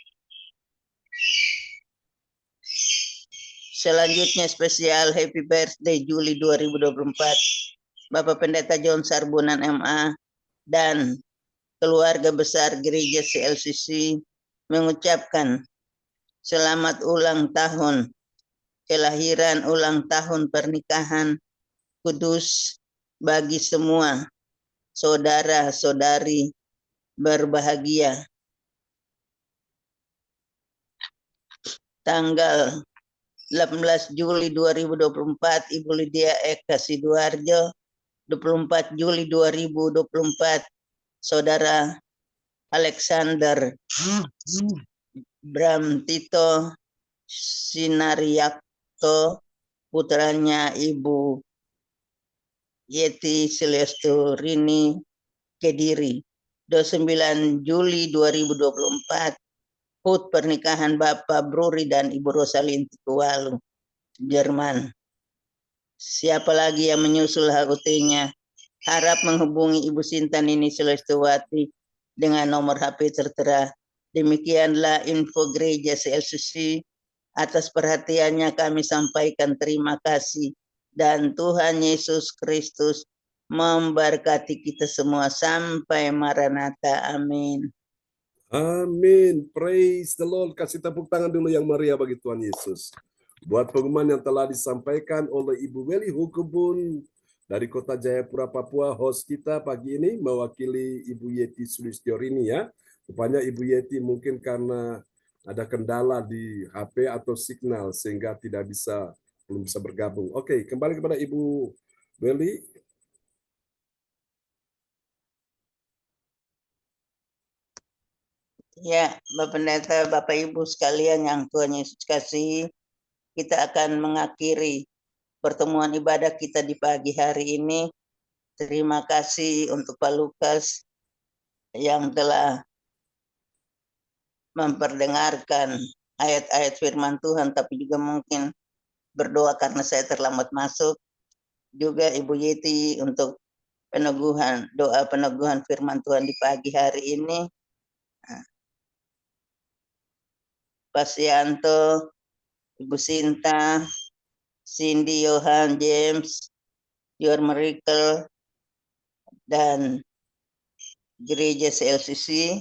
Selanjutnya spesial Happy Birthday Juli 2024 Bapak Pendeta John Sarbunan MA dan keluarga besar Gereja CLCC mengucapkan selamat ulang tahun kelahiran, ulang tahun pernikahan kudus bagi semua saudara-saudari berbahagia. Tanggal 18 Juli 2024 Ibu Lydia Eka Sidoarjo, 24 Juli 2024 Saudara Alexander Bram Tito Sinariakto, putranya Ibu Yeti Celestrini Kediri. 29 Juli 2024 HUT pernikahan Bapak Bruri dan Ibu Rosalin Tikualu, Jerman. Siapa lagi yang menyusul HUT-nya? Harap menghubungi Ibu Sinta Nini Celestewati dengan nomor HP tertera. Demikianlah info Gereja CLCC. Atas perhatiannya kami sampaikan terima kasih. Dan Tuhan Yesus Kristus memberkati kita semua sampai Maranatha. Amin. Amin. Praise the Lord. Kasih tepuk tangan dulu yang meriah bagi Tuhan Yesus. Buat pengumuman yang telah disampaikan oleh Ibu Weli Hukubun dari Kota Jayapura, Papua, host kita pagi ini mewakili Ibu Yeti Sulistyorini ya. Rupanya Ibu Yeti mungkin karena ada kendala di HP atau signal sehingga belum bisa bergabung. Oke, kembali kepada Ibu Weli. Ya, Bapak Pendeta, Bapak Ibu sekalian yang Tuhan Yesus kasih, kita akan mengakhiri pertemuan ibadah kita di pagi hari ini. Terima kasih untuk Pak Lukas yang telah memperdengarkan ayat-ayat firman Tuhan, tapi juga mungkin berdoa karena saya terlambat masuk. Juga Ibu Yeti untuk doa peneguhan firman Tuhan di pagi hari ini. Pak Sianto, Ibu Sinta, Cindy, Johan, James, Your Miracle, dan Gereja CLCC,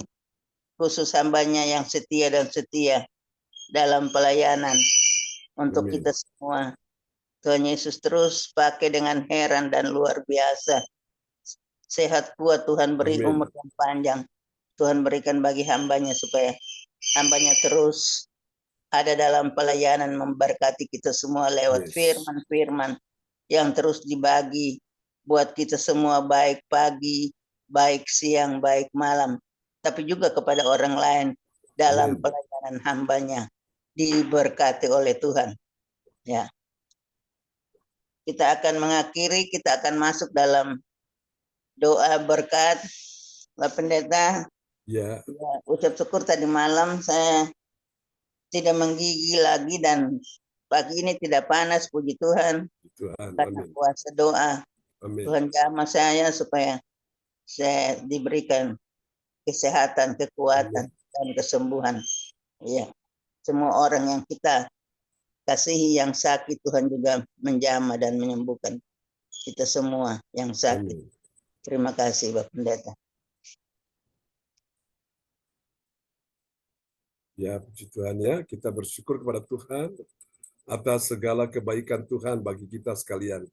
khusus hambanya yang setia dan setia dalam pelayanan untuk Amin. kita semua. Tuhan Yesus terus pakai dengan heran dan luar biasa. Sehat kuat Tuhan beri Amin. umur yang panjang. Tuhan berikan bagi hambanya supaya hambanya terus ada dalam pelayanan memberkati kita semua lewat firman-firman yang terus dibagi buat kita semua, baik pagi, baik siang, baik malam, tapi juga kepada orang lain dalam pelayanan hambanya, diberkati oleh Tuhan. Ya. kita akan mengakhiri, kita akan masuk dalam doa berkat. Pak Pendeta, Ya, ucap syukur tadi malam saya tidak menggigil lagi dan pagi ini tidak panas, puji Tuhan, Tuhan. karena Amin. kuasa doa. Amin. Tuhan jamah saya supaya saya diberikan kesehatan, kekuatan, dan kesembuhan. Ya, semua orang yang kita kasihi yang sakit, Tuhan juga menjamah dan menyembuhkan kita semua yang sakit. Amin. Terima kasih, Bapak Pendeta. Ya, puji Tuhan ya. Kita bersyukur kepada Tuhan atas segala kebaikan Tuhan bagi kita sekalian.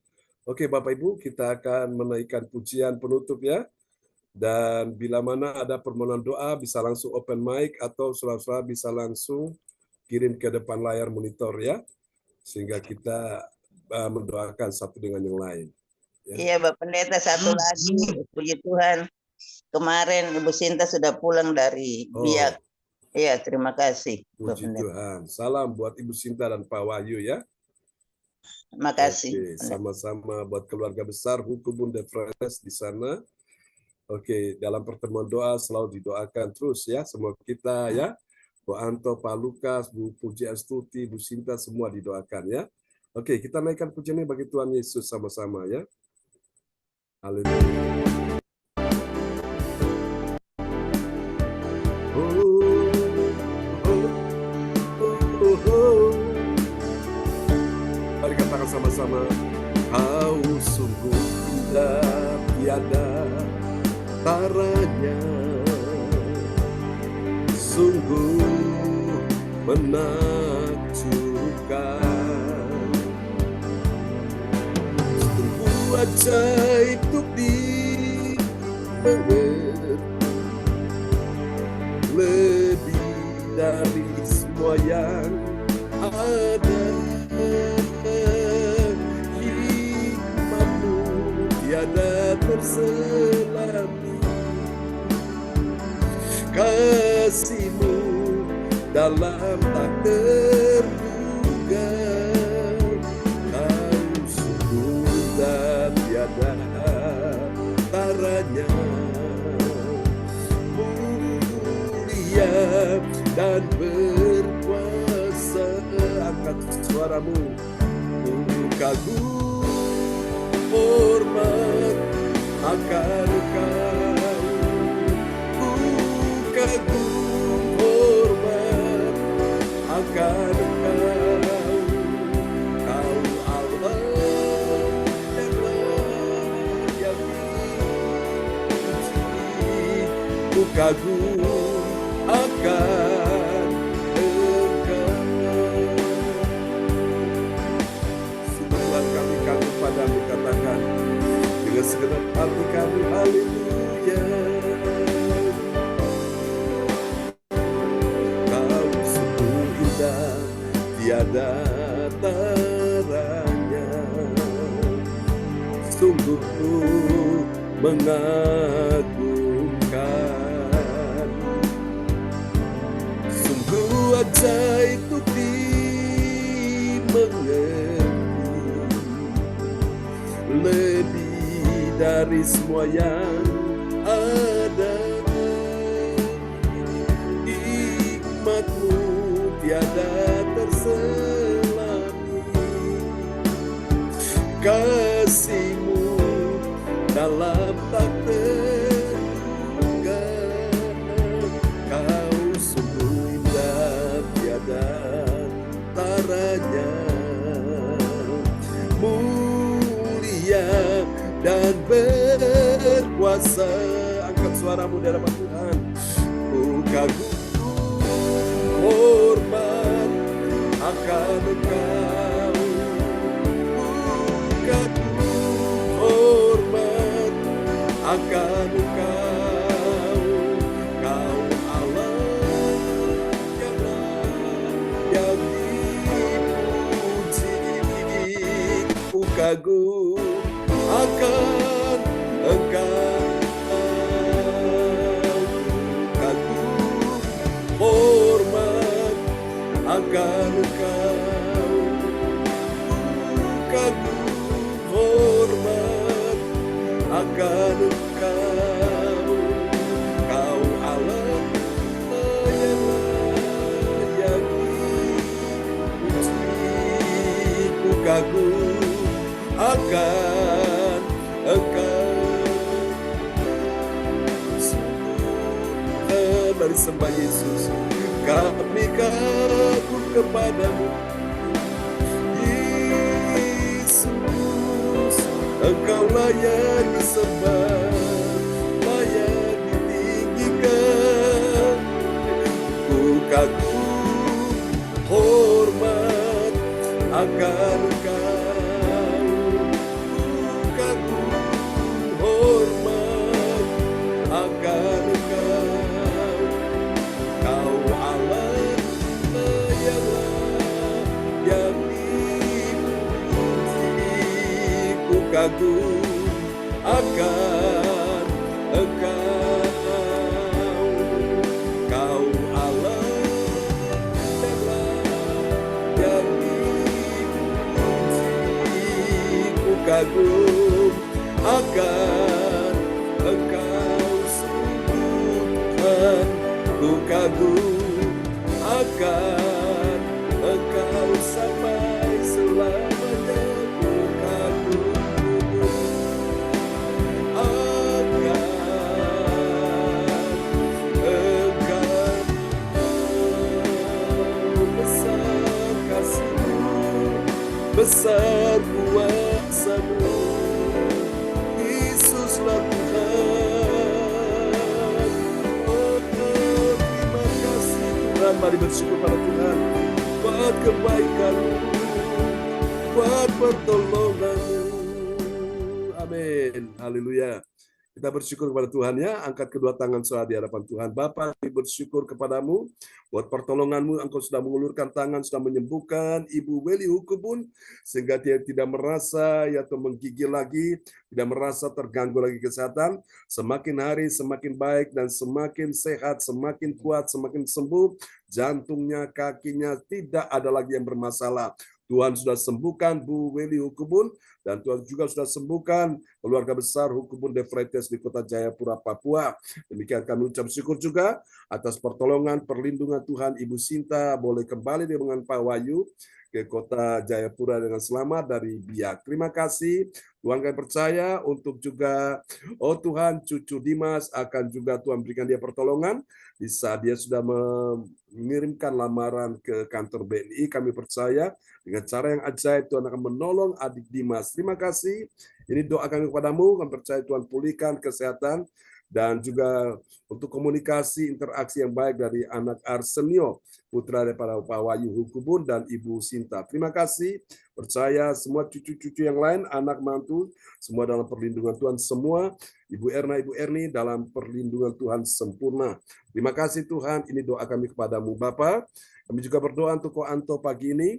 Oke, Bapak Ibu, kita akan menaikkan pujian penutup ya. Dan bila mana ada permohonan doa, bisa langsung open mic atau saudara-saudara bisa langsung kirim ke depan layar monitor ya. Sehingga kita mendoakan satu dengan yang lain. Ya. Iya, Bapak Pendeta, satu lagi, puji Tuhan. Kemarin Ibu Sinta sudah pulang dari Biak. Iya, terima kasih, Bapak Puji Pendeta. Tuhan. Salam buat Ibu Sinta dan Pak Wahyu ya. Terima kasih. Oke, sama-sama buat keluarga besar Hukubun de Frères di sana. Oke, dalam pertemuan doa selalu didoakan terus ya, semua kita ya. Bu Anto, Pak Lukas, Bu Puji Astuti, Bu Sinta, semua didoakan ya. Oke, kita naikkan pujiannya bagi Tuhan Yesus sama-sama ya. Haleluya. Mari katakan sama-sama. Kau sungguh indah, tiada taranya, sungguh menakjubkan, sungguh ajaib untuk dimengerti, lebih dari semua yang ada. Hikmatmu tiada terselami, kasihmu dalam tak terduga. Kau sungguh dan tiada taranya, mulia dan berkuasa. Angkat suaramu. Kagum hormat akan Kau, kagum hormat akan Kau, Kau Allah yang layak dipuji. Ku kagum akan Padamu, katakan dengan segenap hati kami, haleluya. Kau sungguh indah, tiada taranya, sungguh mengagumkan, sungguh ajaib untuk dimengerti, lebih dari semua yang ada. Hikmatmu tiada terselami, kasihmu dalam tak terduga. Kau sungguh indah, tiada taranya, dan berkuasa. Angkat suaramu di hadapan Tuhan. Ku kagum hormat akan Engkau, ku kagum hormat akan Engkau, Kau Allah yang dipuji. Ku kagum akan Engkau, kagum hormat akan Engkau, kagum Mari sembah Yesus. Kami kagum kepadamu, Yesus. Engkau layak disembah, layak ditinggikan. Ku kagum hormat akan Engkau. Ku kagum hormat akan Engkau. Kau Allah yang dipuji. Ku kagum akan Engkau. Kau Allah yang dipuji. Ku kagum akan Engkau, sungguh Tuhan. Ku kagum akan Engkau sampai selamanya. Ku kagum akan Engkau. Besar kasih-Mu, besar kuasa-Mu, Yesuslah Tuhan. Oh, terima kasih Tuhan. Mari bersyukur pada Tuhan buat kebaikan-Mu, buat pertolongan-Mu. Amin. Haleluya. Kita bersyukur kepada Tuhan ya. Angkat kedua tangan saudara di hadapan Tuhan. Bapa, kami bersyukur kepadamu buat pertolongan-Mu. Engkau sudah mengulurkan tangan, sudah menyembuhkan Ibu Weli Hukubun, sehingga dia tidak merasa atau menggigil lagi, tidak merasa terganggu lagi kesehatan. Semakin hari semakin baik dan semakin sehat, semakin kuat, semakin sembuh. Jantungnya, kakinya tidak ada lagi yang bermasalah. Tuhan sudah sembuhkan Bu Weli Hukubun, dan Tuhan juga sudah sembuhkan keluarga besar Hukubun De Freitas di Kota Jayapura, Papua. Demikian kami ucap syukur juga atas pertolongan, perlindungan Tuhan. Ibu Sinta boleh kembali dengan Pak Wahyu ke Kota Jayapura dengan selamat dari Biak. Terima kasih. Tuhan, kami percaya untuk juga, oh Tuhan, cucu Dimas akan juga Tuhan berikan dia pertolongan di saat dia sudah mengirimkan lamaran ke kantor BNI. Kami percaya dengan cara yang ajaib Tuhan akan menolong adik Dimas. Terima kasih. Ini doa kami kepadamu. Kami percaya Tuhan pulihkan kesehatan dan juga untuk komunikasi interaksi yang baik dari anak Arsenio, putra daripada Pak Wahyu Hukubun dan Ibu Sinta. Terima kasih. Percaya semua cucu-cucu yang lain, anak mantu, semua dalam perlindungan Tuhan. Semua Ibu Erna, Ibu Erni dalam perlindungan Tuhan sempurna. Terima kasih Tuhan. Ini doa kami kepadamu Bapa. Kami juga berdoa untuk Ko Anto pagi ini.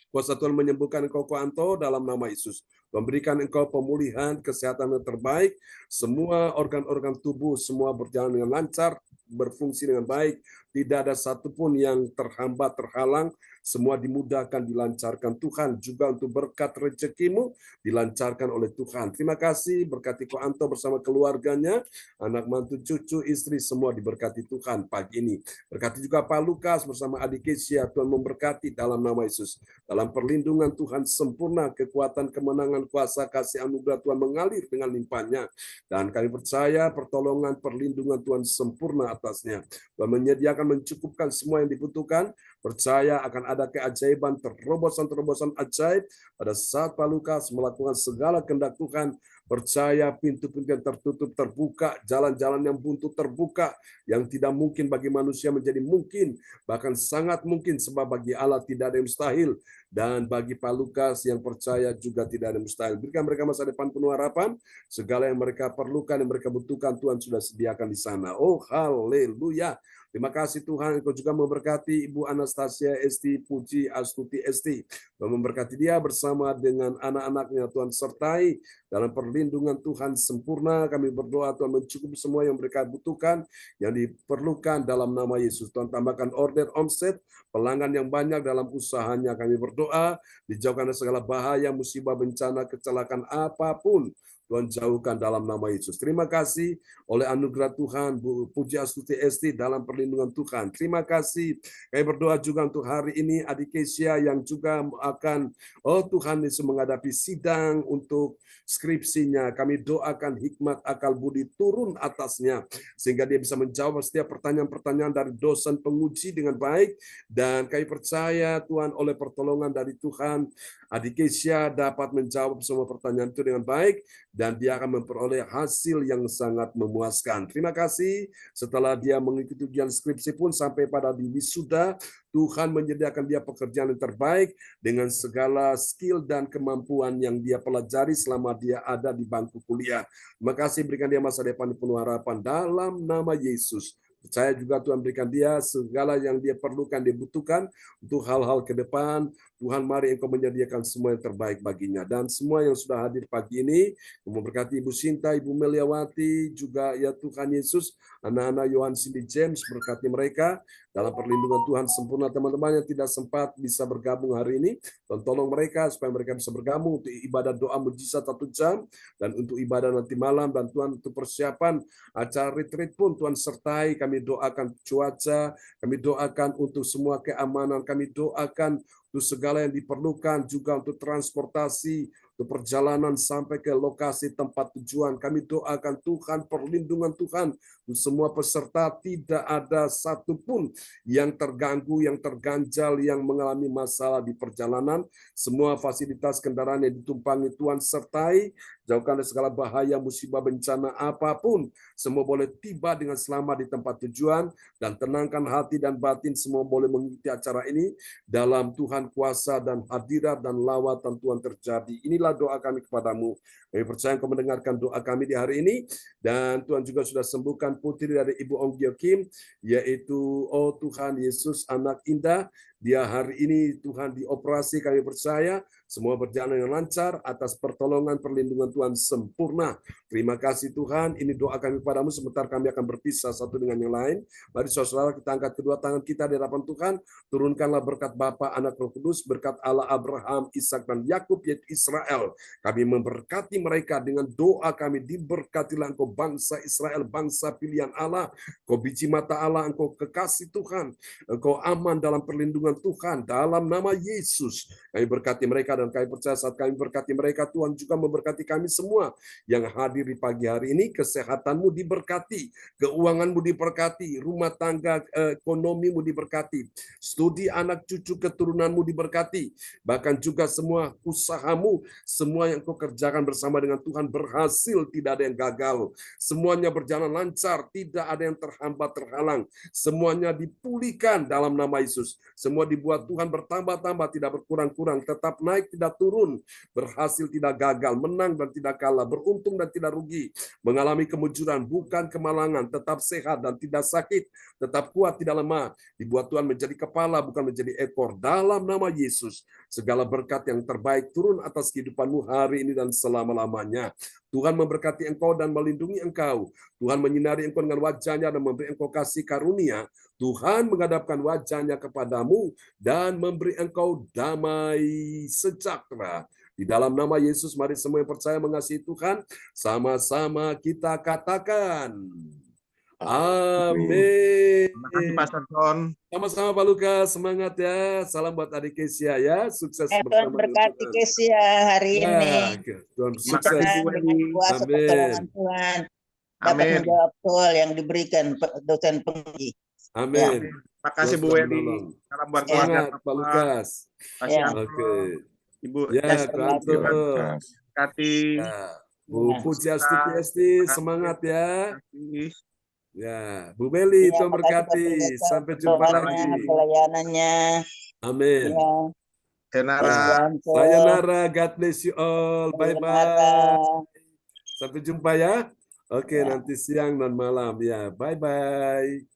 Kuasa Tuhan menyembuhkan engkau Ko Anto dalam nama Yesus. Memberikan engkau pemulihan, kesehatan yang terbaik. Semua organ-organ tubuh semua berjalan dengan lancar, berfungsi dengan baik. Tidak ada satupun yang terhambat, terhalang. Semua dimudahkan, dilancarkan Tuhan. Juga untuk berkat rezekimu dilancarkan oleh Tuhan. Terima kasih, berkati Ko Anto bersama keluarganya, anak mantu, cucu, istri, semua diberkati Tuhan pagi ini. Berkati juga Pak Lukas bersama adik Kesia, Tuhan memberkati dalam nama Yesus. Dalam perlindungan Tuhan sempurna, kekuatan, kemenangan, kuasa, kasih, anugerah Tuhan mengalir dengan limpahnya. Dan kami percaya pertolongan, perlindungan Tuhan sempurna atasnya. Tuhan menyediakan, mencukupkan semua yang dibutuhkan. Percaya akan ada keajaiban, terobosan-terobosan ajaib pada saat Pak Lukas melakukan segala kehendak Tuhan. Percaya pintu-pintu yang tertutup terbuka, jalan-jalan yang buntu terbuka, yang tidak mungkin bagi manusia menjadi mungkin, bahkan sangat mungkin, sebab bagi Allah tidak ada yang mustahil. Dan bagi Pak Lukas yang percaya juga tidak ada yang mustahil. Berikan mereka masa depan penuh harapan, segala yang mereka perlukan, yang mereka butuhkan, Tuhan sudah sediakan di sana. Oh, haleluya. Terima kasih Tuhan, Engkau juga memberkati Ibu Anastasia Esti Puji Astuti Esti. Tuhan memberkati dia bersama dengan anak-anaknya, Tuhan sertai dalam perlindungan Tuhan sempurna. Kami berdoa Tuhan mencukupi semua yang mereka butuhkan, yang diperlukan dalam nama Yesus. Tuhan tambahkan order omset, pelanggan yang banyak dalam usahanya. Kami berdoa, dijauhkan dari segala bahaya, musibah, bencana, kecelakaan apapun. Tuhan jauhkan dalam nama Yesus. Terima kasih oleh anugerah Tuhan, Bu Pujiastuti Esti dalam perlindungan Tuhan. Terima kasih. Kami berdoa juga untuk hari ini adik Kesia yang juga akan, Tuhan Yesus menghadapi sidang untuk skripsinya. Kami doakan hikmat akal budi turun atasnya, sehingga dia bisa menjawab setiap pertanyaan-pertanyaan dari dosen penguji dengan baik. Dan kami percaya Tuhan oleh pertolongan dari Tuhan, adik Kesia dapat menjawab semua pertanyaan itu dengan baik, dan dia akan memperoleh hasil yang sangat memuaskan. Terima kasih. Setelah dia mengikuti ujian skripsi pun sampai pada di wisuda, Tuhan menyediakan dia pekerjaan yang terbaik dengan segala skill dan kemampuan yang dia pelajari selama dia ada di bangku kuliah. Terima kasih, berikan dia masa depan yang penuh harapan dalam nama Yesus. Percaya juga Tuhan berikan dia segala yang dia perlukan, dia butuhkan untuk hal-hal ke depan. Tuhan, mari Engkau menyediakan semua yang terbaik baginya. Dan semua yang sudah hadir pagi ini, memberkati Ibu Sinta, Ibu Meliawati, juga ya Tuhan Yesus, anak-anak Yohan Cindy James, berkati mereka dalam perlindungan Tuhan sempurna. Teman-teman yang tidak sempat bisa bergabung hari ini, Tuhan tolong mereka supaya mereka bisa bergabung untuk ibadah doa mujizat 1 jam, dan untuk ibadah nanti malam, dan Tuhan untuk persiapan acara retreat pun Tuhan sertai. Kami doakan cuaca, kami doakan untuk semua keamanan, kami doakan untuk segala yang diperlukan, juga untuk transportasi, untuk perjalanan sampai ke lokasi tempat tujuan. Kami doakan Tuhan, perlindungan Tuhan untuk semua peserta, tidak ada satupun yang terganggu, yang terganjal, yang mengalami masalah di perjalanan. Semua fasilitas kendaraan yang ditumpangi Tuhan sertai, jauhkan dari segala bahaya, musibah, bencana apapun. Semua boleh tiba dengan selamat di tempat tujuan, dan tenangkan hati dan batin semua boleh mengikuti acara ini dalam Tuhan kuasa dan hadirat dan lawatan Tuhan terjadi. Inilah doa kami kepadamu. Kami percaya Engkau mendengarkan doa kami di hari ini, dan Tuhan juga sudah sembuhkan putri dari Ibu Ong Gyo Kim, yaitu Tuhan Yesus anak indah. Dia hari ini Tuhan dioperasi, kami percaya semua berjalan dengan lancar atas pertolongan perlindungan Tuhan sempurna. Terima kasih Tuhan, ini doa kami padamu, sebentar kami akan berpisah satu dengan yang lain. Mari saudara kita angkat kedua tangan kita di hadapan Tuhan, turunkanlah berkat Bapa, Anak, Roh Kudus, berkat Allah Abraham, Ishak dan Yakub yaitu Israel. Kami memberkati mereka dengan doa kami, diberkatilah Engkau bangsa Israel, bangsa pilihan Allah, Engkau biji mata Allah, Engkau kekasih Tuhan, Engkau aman dalam perlindungan Tuhan, dalam nama Yesus. Kami berkati mereka, dan kami percaya saat kami berkati mereka, Tuhan juga memberkati kami semua yang hadir di pagi hari ini. Kesehatanmu diberkati, keuanganmu diberkati, rumah tangga, ekonomimu diberkati, studi anak cucu keturunanmu diberkati, bahkan juga semua usahamu, semua yang kau kerjakan bersama dengan Tuhan berhasil, tidak ada yang gagal, semuanya berjalan lancar, tidak ada yang terhambat, terhalang, semuanya dipulihkan dalam nama Yesus. Semua dibuat Tuhan bertambah-tambah, tidak berkurang-kurang, tetap naik, tidak turun, berhasil, tidak gagal, menang dan tidak kalah, beruntung dan tidak rugi, mengalami kemujuran, bukan kemalangan, tetap sehat dan tidak sakit, tetap kuat, tidak lemah, dibuat Tuhan menjadi kepala, bukan menjadi ekor, dalam nama Yesus. Segala berkat yang terbaik turun atas kehidupanmu hari ini dan selama-lamanya. Tuhan memberkati engkau dan melindungi engkau. Tuhan menyinari engkau dengan wajahnya dan memberi engkau kasih karunia. Tuhan menghadapkan wajahnya kepadamu dan memberi engkau damai sejahtera. Di dalam nama Yesus, mari semua yang percaya mengasihi Tuhan, sama-sama kita katakan, amin. Terima kasih Pastor John. Sama-sama Pak Lukas, semangat ya. Salam buat adik Kesia ya. Sukses Tuhan bersama dengan berkati Tuhan. Kesia hari ini. Tuhan Terima sukses. kasih, Bu Dengan Eli. kuasa Amin. pertolongan Tuhan dapat Amin. menjawab soal yang diberikan dosen penguji. Amin. Terima kasih Bu Tuhan Eli. menolong. Salam buat keluarga Semangat Pak Bapak. Lukas. Kasih Ya. Oke. Ibu Ya, Kanto. Kati. Ya, Bu Pujiastuti Esti, semangat ya. Ya, Bu Meli, Ya, Tuhan makasih berkati. Pak Sampai jumpa pertolongannya, lagi. pelayanannya. Amin. Ya, Sayonara. Sayonara, God bless you all. Sayonara. Bye-bye. Sampai jumpa ya. Oke, Ya. nanti siang dan malam ya. Bye-bye.